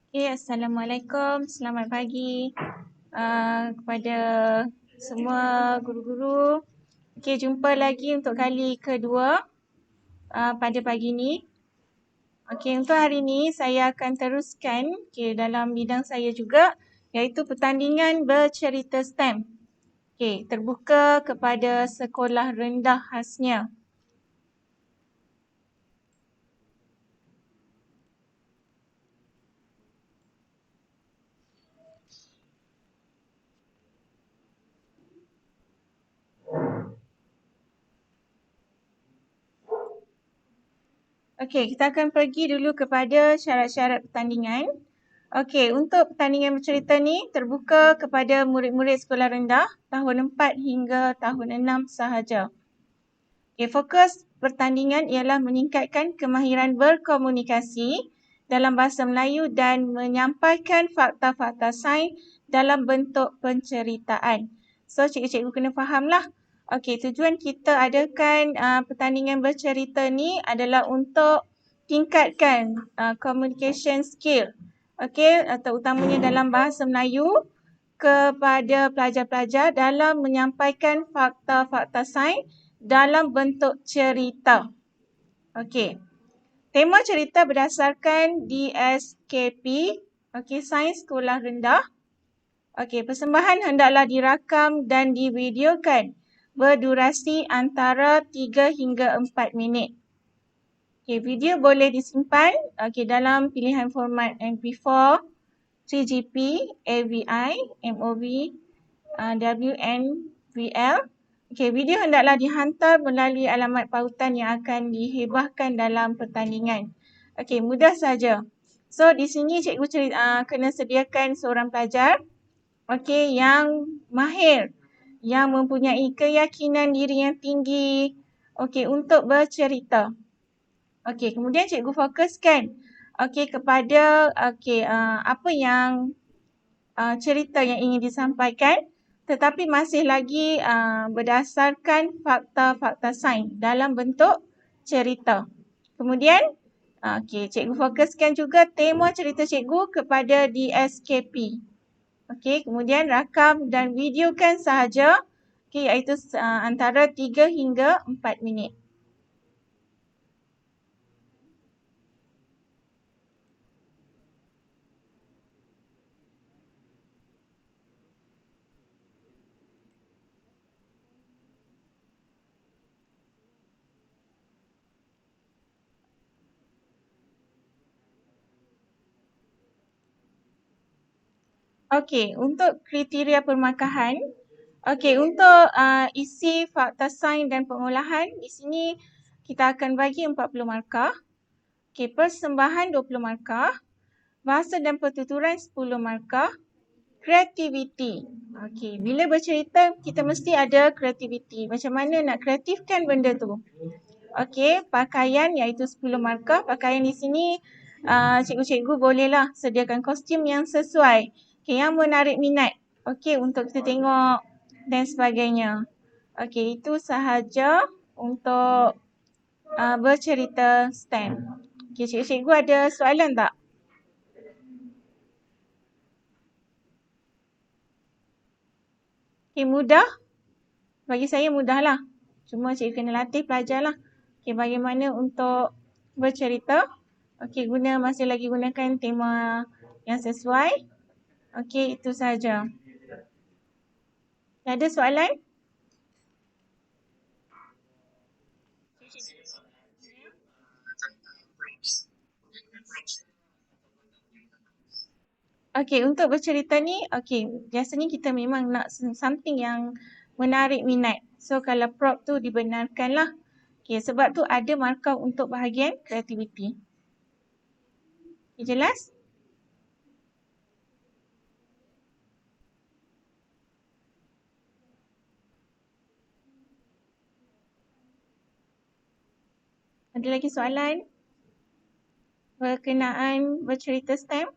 Okay, Assalamualaikum. Selamat pagi kepada semua guru-guru. Okay, jumpa lagi untuk kali kedua pada pagi ni. Okay, untuk hari ni saya akan teruskan dalam bidang saya juga, iaitu pertandingan bercerita STEM. Okay, terbuka kepada sekolah rendah khasnya. Okey, kita akan pergi dulu kepada syarat-syarat pertandingan. Okey, untuk pertandingan bercerita ni terbuka kepada murid-murid sekolah rendah tahun 4 hingga tahun 6 sahaja. Okey, fokus pertandingan ialah meningkatkan kemahiran berkomunikasi dalam bahasa Melayu dan menyampaikan fakta-fakta sains dalam bentuk penceritaan. So, cikgu-cikgu kena fahamlah. Okey, tujuan kita adakan pertandingan bercerita ni adalah untuk tingkatkan communication skill. Okey, terutamanya dalam bahasa Melayu kepada pelajar-pelajar dalam menyampaikan fakta-fakta sains dalam bentuk cerita. Okey. Tema cerita berdasarkan DSKP, okey, Sains Sekolah Rendah. Okey, persembahan hendaklah dirakam dan divideokan berdurasi antara 3 hingga 4 minit. Okey, video boleh disimpan dalam pilihan format MP4, 3GP, AVI, MOV, WNVL. Okey, video hendaklah dihantar melalui alamat pautan yang akan dihibahkan dalam pertandingan. Okey, mudah saja. So, di sini cikgu kena sediakan seorang pelajar yang mahir, yang mempunyai keyakinan diri yang tinggi untuk bercerita. Okey, kemudian cikgu fokuskan kepada apa yang cerita yang ingin disampaikan, tetapi masih lagi berdasarkan fakta-fakta sains dalam bentuk cerita. Kemudian, cikgu fokuskan juga tema cerita cikgu kepada DSKP. Okey, kemudian rakam dan videokan sahaja, iaitu antara 3 hingga 4 minit. Okey, untuk kriteria permarkahan, untuk isi fakta sains dan pengolahan, di sini kita akan bagi 40 markah. Okey, persembahan 20 markah, bahasa dan pertuturan 10 markah, kreativiti. Okey, bila bercerita kita mesti ada kreativiti. Macam mana nak kreatifkan benda tu? Okey, pakaian iaitu 10 markah. Pakaian di sini cikgu-cikgu bolehlah sediakan kostum yang sesuai, yang menarik minat. Okey, untuk kita tengok dan sebagainya. Okey, itu sahaja untuk bercerita STEM. Okey, cikgu ada soalan tak? Okey, mudah? Bagi saya mudahlah. Cuma cikgu kena latih pelajarlah. Okey, bagaimana untuk bercerita. Okey, masih lagi gunakan tema yang sesuai. Okey, itu sahaja. Ada soalan? Okey, untuk bercerita ni, biasanya kita memang nak something yang menarik minat. So, kalau prop tu dibenarkanlah. Okey, sebab tu ada markah untuk bahagian kreativiti. Jelas? Ada lagi soalan berkenaan bercerita STEM?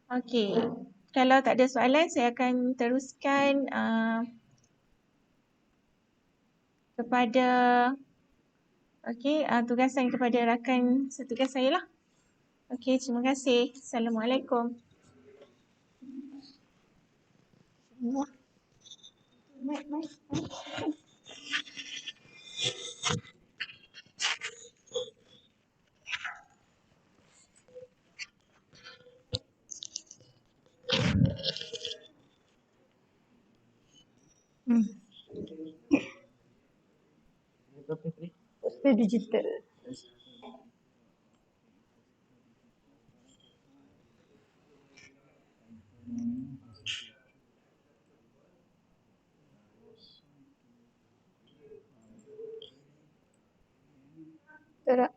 Okey. Kalau tak ada soalan, saya akan teruskan kepada tugasan kepada rakan setugas saya lah. Okey, terima kasih. Assalamualaikum. Poster digital. Betul tak?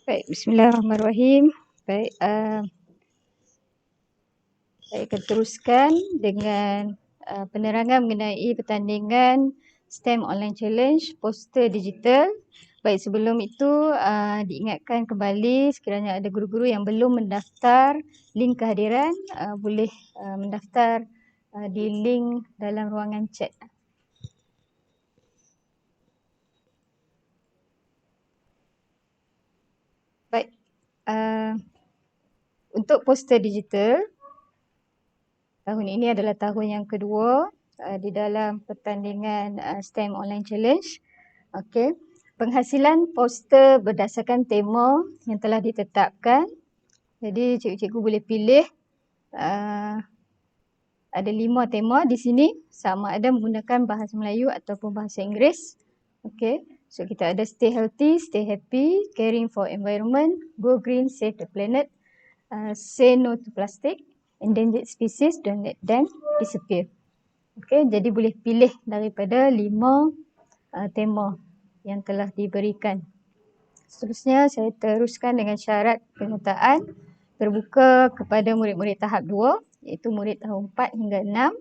Baik, bismillahirrahmanirrahim. Baik, saya akan teruskan dengan penerangan mengenai pertandingan STEM Online Challenge poster digital. Baik, sebelum itu diingatkan kembali sekiranya ada guru-guru yang belum mendaftar link kehadiran boleh mendaftar di link dalam ruangan chat. Baik, untuk poster digital tahun ini adalah tahun yang kedua di dalam pertandingan STEM Online Challenge. Okey. Penghasilan poster berdasarkan tema yang telah ditetapkan. Jadi cikgu-cikgu boleh pilih ada 5 tema di sini, sama ada menggunakan bahasa Melayu ataupun bahasa Inggeris. Okey. So kita ada stay healthy, stay happy, caring for environment, go green, save the planet, say no to plastic, endangered species, don't let them disappear. Okey, jadi boleh pilih daripada 5 tema yang telah diberikan. Seterusnya saya teruskan dengan syarat penyertaan terbuka kepada murid-murid tahap 2 iaitu murid tahun 4 hingga 6.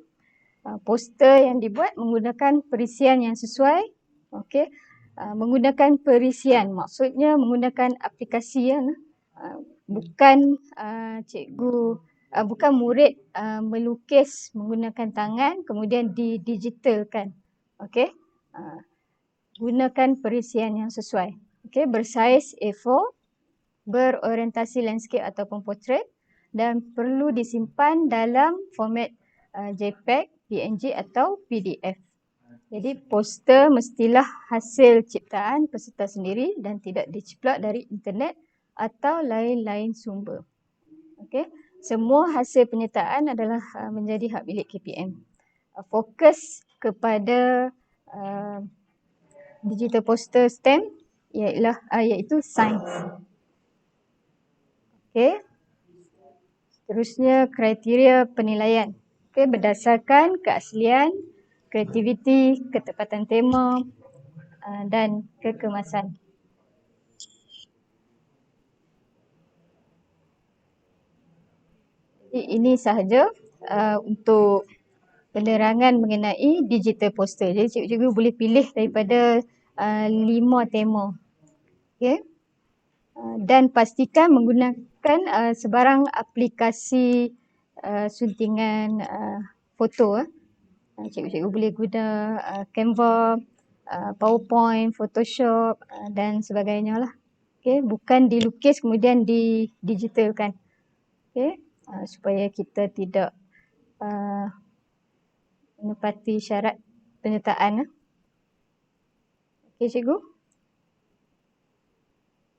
Poster yang dibuat menggunakan perisian yang sesuai. Okey. Menggunakan perisian maksudnya menggunakan aplikasi bukan cikgu bukan murid melukis menggunakan tangan kemudian didigitalkan. Okey. Gunakan perisian yang sesuai. Okey, bersaiz A4, berorientasi landscape ataupun portrait dan perlu disimpan dalam format JPEG, PNG atau PDF. Jadi poster mestilah hasil ciptaan peserta sendiri dan tidak diciplak dari internet atau lain-lain sumber. Okey, semua hasil penyertaan adalah menjadi hak milik KPM. Fokus kepada digital poster STEM iaitu sains. Okey. Seterusnya kriteria penilaian. Okey, berdasarkan keaslian, kreativiti, ketepatan tema dan kekemasan. Jadi ini sahaja untuk penerangan mengenai digital poster. Jadi cikgu-cikgu boleh pilih daripada 5 tema. Okey. Dan pastikan menggunakan sebarang aplikasi suntingan foto. Cikgu-cikgu boleh guna Canva, PowerPoint, Photoshop dan sebagainya lah. Okey, bukan dilukis kemudian didigitalkan. Okey, supaya kita tidak menepati syarat penyertaan. Okey cikgu.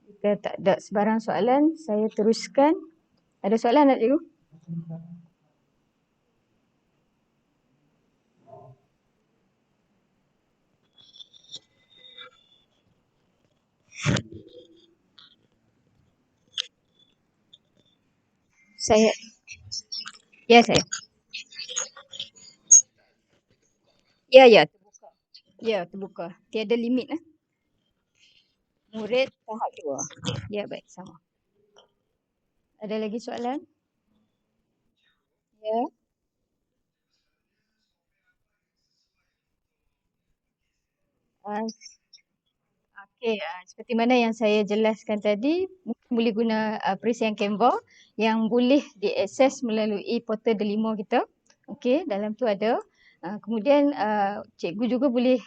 Jika tak ada sebarang soalan, saya teruskan. Ada soalan tak cikgu? Saya. Ya, saya. Ya, terbuka. Ya, terbuka. Tiada limit lah. Murid tahap 2. Ya, baik, sama. Ada lagi soalan? Ya. Okey, seperti mana yang saya jelaskan tadi, mungkin boleh guna perisian Canva yang boleh diakses melalui portal Delimo kita. Okey, dalam tu ada. Kemudian cikgu juga boleh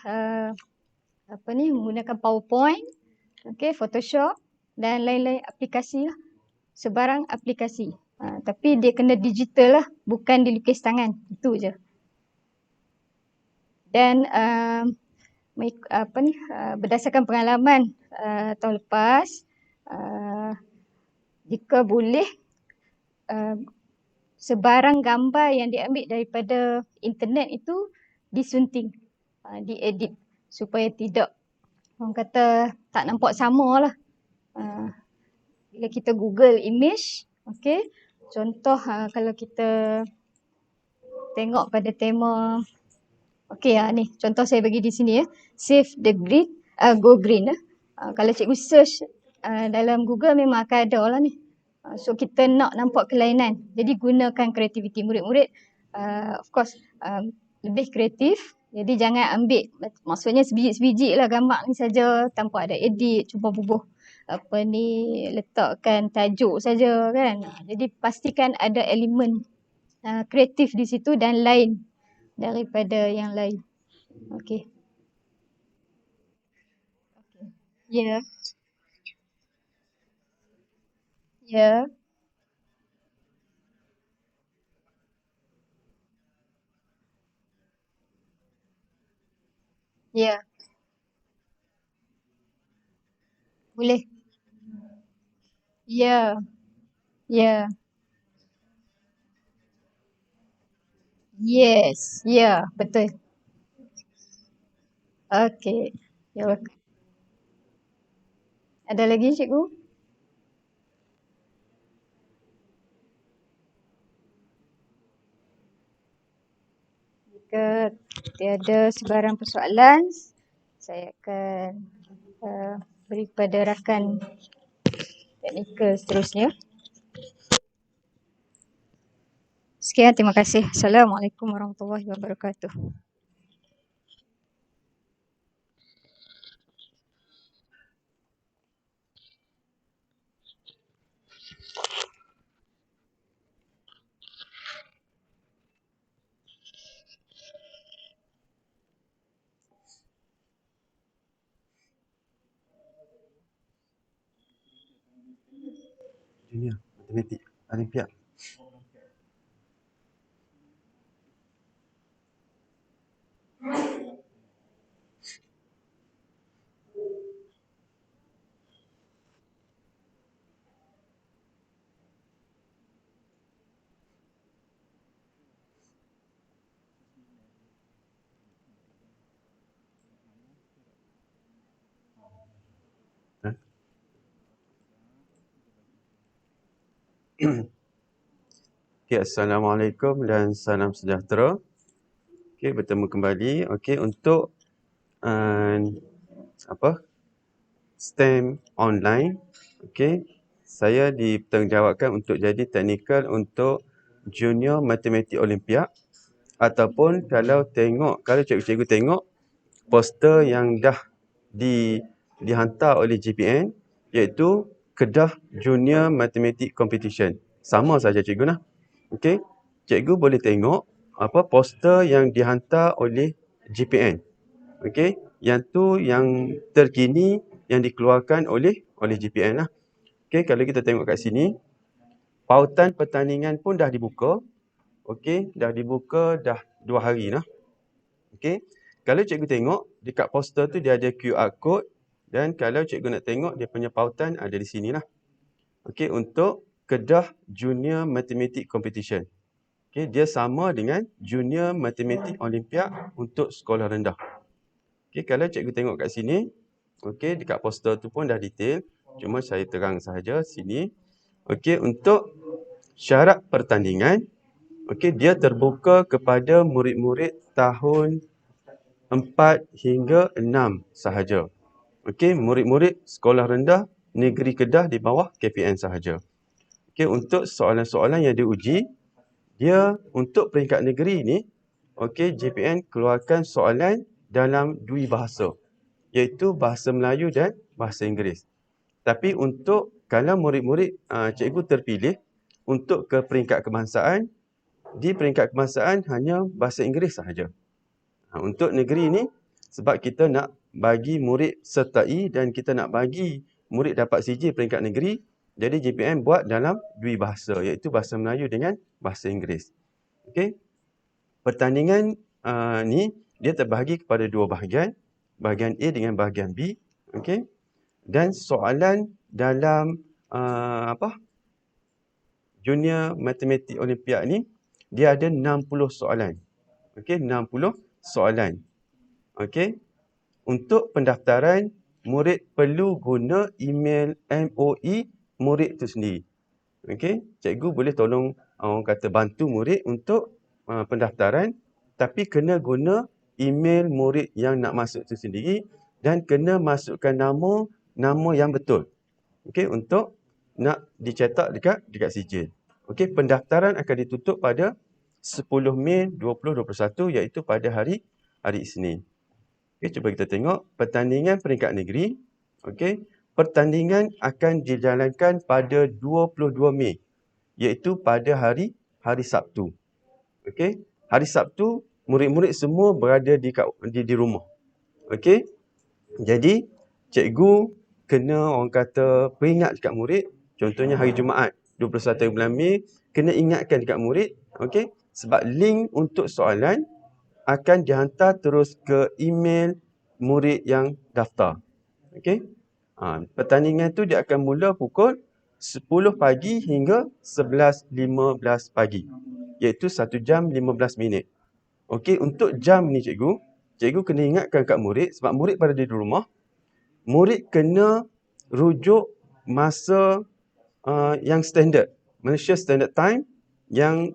menggunakan PowerPoint, okey, Photoshop dan lain-lain aplikasi lah. Sebarang aplikasi. Tapi dia kena digital lah, bukan dilukis tangan. Itu je. Dan berdasarkan pengalaman tahun lepas, jika boleh sebarang gambar yang diambil daripada internet itu disunting, diedit supaya tidak, orang kata, tak nampak sama lah. Bila kita Google image, okey, contoh kalau kita tengok pada tema, okey, ni contoh saya bagi di sini ya, Save the Green, Go Green. Kalau cikgu search dalam Google memang akan ada lah ni. So kita nak nampak kelainan, jadi gunakan kreativiti murid-murid. Of course lebih kreatif, jadi jangan ambil, maksudnya sebiji-sebiji lah gambar ni saja tanpa ada edit, cuba bubuh letakkan tajuk saja kan. Jadi pastikan ada elemen kreatif di situ dan lain daripada yang lain. Okey. Ya. Ya. Ya. Boleh. Ya. Ya. Yes. Ya, betul. Okey. You're welcome. Ada lagi cikgu? Jika tiada sebarang persoalan, saya akan beri kepada rakan teknikal seterusnya. Sekian, terima kasih. Assalamualaikum warahmatullahi wabarakatuh. Junior Matematik Olimpiad. Okay, Assalamualaikum dan salam sejahtera. Okay, bertemu kembali. Okay, untuk STEM online. Okay, saya dipertanggungjawabkan untuk jadi teknikal untuk Junior Matematik Olimpiad. Ataupun kalau cikgu-cikgu tengok poster yang dah dihantar oleh GPN, iaitu Kedah Junior Mathematics Competition. Sama saja cikgu nah. Okey. Cikgu boleh tengok poster yang dihantar oleh GPN. Okey. Yang tu yang terkini yang dikeluarkan oleh GPN lah. Okey, kalau kita tengok kat sini, pautan pertandingan pun dah dibuka. Okey, dah dibuka dah 2 hari lah. Okey. Kalau cikgu tengok dekat poster tu dia ada QR code. Dan kalau cikgu nak tengok dia punya pautan ada di sini lah. Okey, untuk Kedah Junior Mathematics Competition. Okey, dia sama dengan Junior Mathematics Olimpiad untuk sekolah rendah. Okey, kalau cikgu tengok kat sini, okey, dekat poster tu pun dah detail. Cuma saya terang sahaja sini. Okey, untuk syarat pertandingan, okey, dia terbuka kepada murid-murid tahun 4 hingga 6 sahaja. Okey, murid-murid sekolah rendah negeri Kedah di bawah KPN sahaja. Okey, untuk soalan-soalan yang diuji, dia untuk peringkat negeri ni, okey, JPN keluarkan soalan dalam dua bahasa, iaitu bahasa Melayu dan bahasa Inggeris. Tapi untuk kalau murid-murid cikgu terpilih untuk ke peringkat kebangsaan, di peringkat kebangsaan hanya bahasa Inggeris sahaja. Untuk negeri ni, sebab kita nak bagi murid sertai dan kita nak bagi murid dapat CJ peringkat negeri, jadi JPN buat dalam dua bahasa, iaitu bahasa Melayu dengan bahasa Inggeris. Okey. Pertandingan ni dia terbahagi kepada dua bahagian, bahagian A dengan bahagian B. Okey. Dan soalan dalam Junior Matematik Olympiad ni, dia ada 60 soalan. Okey, 60 soalan. Okey. Untuk pendaftaran, murid perlu guna email MOE murid itu sendiri. Okey, cikgu boleh tolong orang kata bantu murid untuk pendaftaran, tapi kena guna email murid yang nak masuk itu sendiri dan kena masukkan nama yang betul. Okey, untuk nak dicetak dekat sijil. Okey, pendaftaran akan ditutup pada 10 Mei 2021, iaitu pada hari Isnin. Okey, cuba kita tengok pertandingan peringkat negeri. Okey, pertandingan akan dijalankan pada 22 Mei, iaitu pada hari Sabtu. Okey, hari Sabtu murid-murid semua berada di rumah. Okey. Jadi cikgu kena orang kata peringat dekat murid, contohnya hari Jumaat 21 bulan Mei, kena ingatkan dekat murid, okey, sebab link untuk soalan akan dihantar terus ke email murid yang daftar. Okey. Pertandingan tu dia akan mula pukul 10 pagi hingga 11.15 pagi, iaitu 1 jam 15 minit. Okey, untuk jam ni cikgu kena ingatkan kat murid, sebab murid pada di rumah, murid kena rujuk masa yang standard, Malaysia Standard Time, yang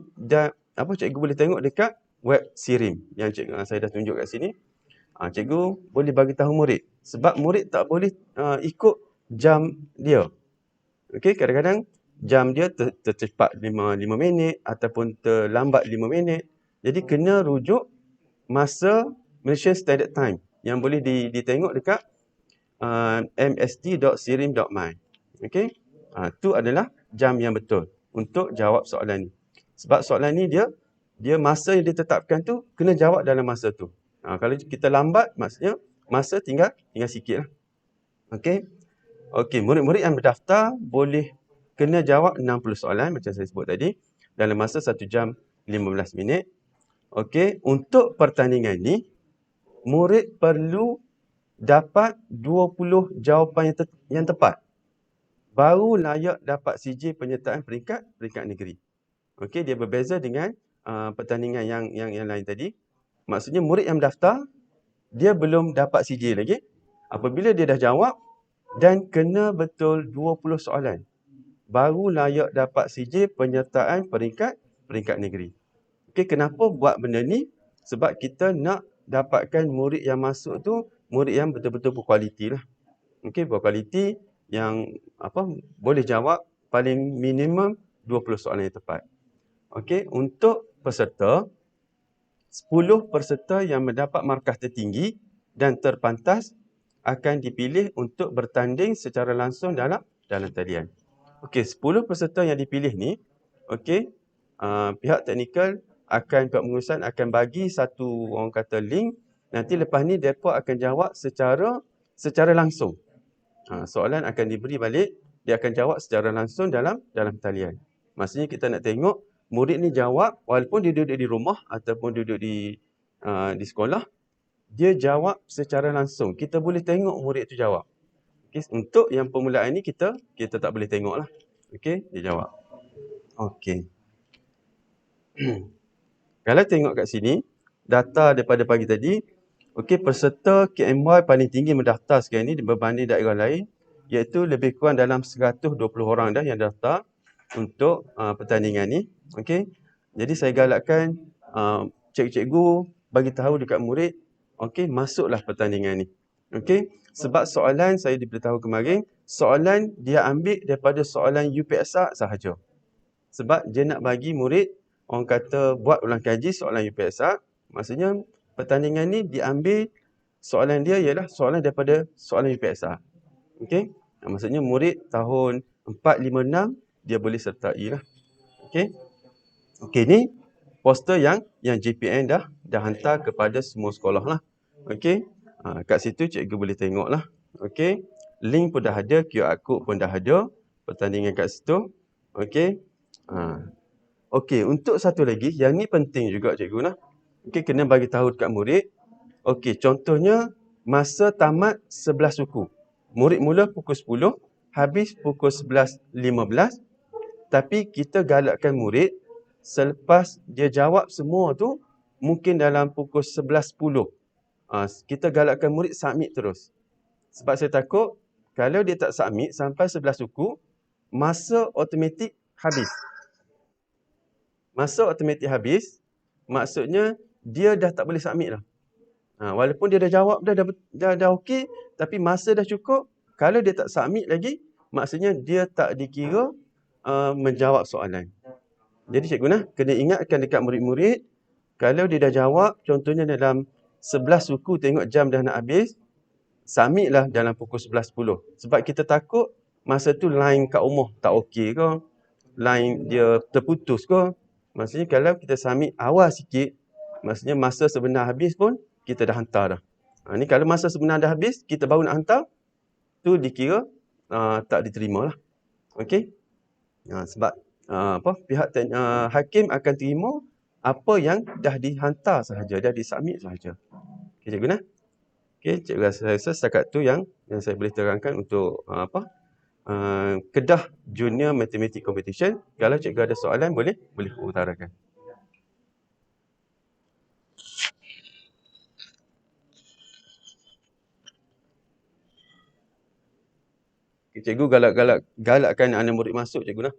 cikgu boleh tengok dekat web SIRIM yang saya dah tunjuk kat sini. Cikgu boleh bagi tahu murid, sebab murid tak boleh ikut jam dia. Okey, kadang-kadang jam dia tercepat 5 minit ataupun terlambat 5 minit. Jadi kena rujuk masa Malaysia Standard Time yang boleh ditengok dekat mst.sirim.my. Okey. Tu adalah jam yang betul untuk jawab soalan ni. Sebab soalan ni dia masa yang ditetapkan tu kena jawab dalam masa tu. Kalau kita lambat, maksudnya masa tinggal sikit lah. Okey. Okey, murid-murid yang berdaftar boleh kena jawab 60 soalan macam saya sebut tadi dalam masa 1 jam 15 minit. Okey, untuk pertandingan ni murid perlu dapat 20 jawapan yang tepat, baru layak dapat CJ penyertaan peringkat negeri. Okey, dia berbeza dengan pertandingan yang lain tadi. Maksudnya murid yang mendaftar, dia belum dapat CJ lagi. Apabila dia dah jawab dan kena betul 20 soalan, baru layak dapat CJ penyertaan peringkat negeri. Okey, kenapa buat benda ni? Sebab kita nak dapatkan murid yang masuk tu, murid yang betul-betul berkualiti lah. Okey, berkualiti yang boleh jawab paling minimum 20 soalan yang tepat. Okey, untuk peserta, 10 peserta yang mendapat markah tertinggi dan terpantas akan dipilih untuk bertanding secara langsung dalam talian. Okey, 10 peserta yang dipilih ni, okey, pihak teknikal pihak pengurusan akan bagi satu orang kata link. Nanti lepas ni mereka akan jawab secara langsung. Soalan akan diberi balik, dia akan jawab secara langsung dalam talian. Maksudnya kita nak tengok murid ni jawab walaupun dia duduk di rumah ataupun duduk di sekolah, dia jawab secara langsung. Kita boleh tengok murid tu jawab. Okay, untuk yang permulaan ni kita tak boleh tengok lah. Okey, dia jawab. Okey. Kalau tengok kat sini, data daripada pagi tadi, okey, peserta KMY paling tinggi mendaftar sekarang ni berbanding daerah lain, iaitu lebih kurang dalam 120 orang dah yang daftar. untuk pertandingan ni. Okey. Jadi saya galakkan cikgu-cikgu bagi tahu dekat murid, okey, masuklah pertandingan ni. Okey. Sebab soalan saya diberitahu kemarin, soalan dia ambil daripada soalan UPSR sahaja. Sebab dia nak bagi murid, orang kata buat ulang kaji soalan UPSR, maksudnya pertandingan ni diambil soalan dia ialah soalan daripada soalan UPSR. Okey. Maksudnya murid tahun 4, 5, 6 dia boleh sertai lah. Okey. Okey, ni poster yang JPN dah hantar kepada semua sekolah lah. Okey. Kat situ cikgu boleh tengok lah. Okey. Link pun dah ada, QR code pun dah ada. Pertandingan kat situ. Okey. Okey, untuk satu lagi, yang ni penting juga cikgu lah. Okey, kena bagi tahu dekat murid. Okey, contohnya masa tamat 11 suku. Murid mula pukul 10, habis pukul 11.15. Tapi kita galakkan murid, selepas dia jawab semua tu, mungkin dalam pukul 11.10. Kita galakkan murid submit terus. Sebab saya takut, kalau dia tak submit sampai 11 suku, masa automatik habis. Masa automatik habis, maksudnya dia dah tak boleh submit dah. Walaupun dia dah jawab dah okey, tapi masa dah cukup, kalau dia tak submit lagi, maksudnya dia tak dikira menjawab soalan. Jadi cikgu kena ingatkan dekat murid-murid, kalau dia dah jawab, contohnya dalam 11 suku tengok jam dah nak habis, submitlah dalam pukul 11.10. Sebab kita takut masa tu line kat rumah tak okey ke, line dia terputus ke. Maksudnya kalau kita submit awal sikit, maksudnya masa sebenar habis pun kita dah hantar dah. Ni kalau masa sebenar dah habis, kita baru nak hantar, tu dikira tak diterima lah. Okey. Sebab pihak hakim akan terima apa yang dah dihantar sahaja, dah disubmit sahaja. Okey cikgu Okey, cikgu rasa setakat tu yang saya boleh terangkan untuk Kedah Junior Mathematics Competition. Kalau cikgu ada soalan boleh utarakan. Okay, cikgu galakkan anak murid masuk cikgu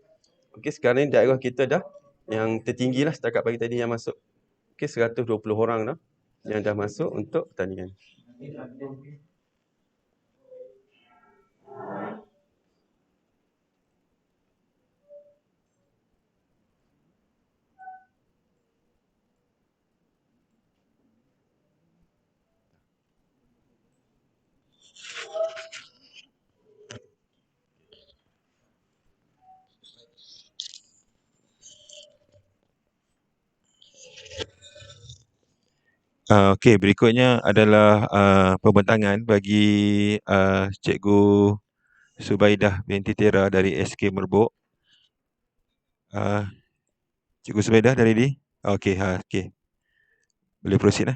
Okey, sekarang ni daerah kita dah yang tertinggi lah setakat pagi tadi yang masuk. Okey, 120 orang dah yang dah masuk untuk pertandingan. Okey, berikutnya adalah pembentangan bagi Cikgu Subaidah binti Tera dari SK Merbuk. Cikgu Subaidah dah ready? Okey, okey. Boleh proceed .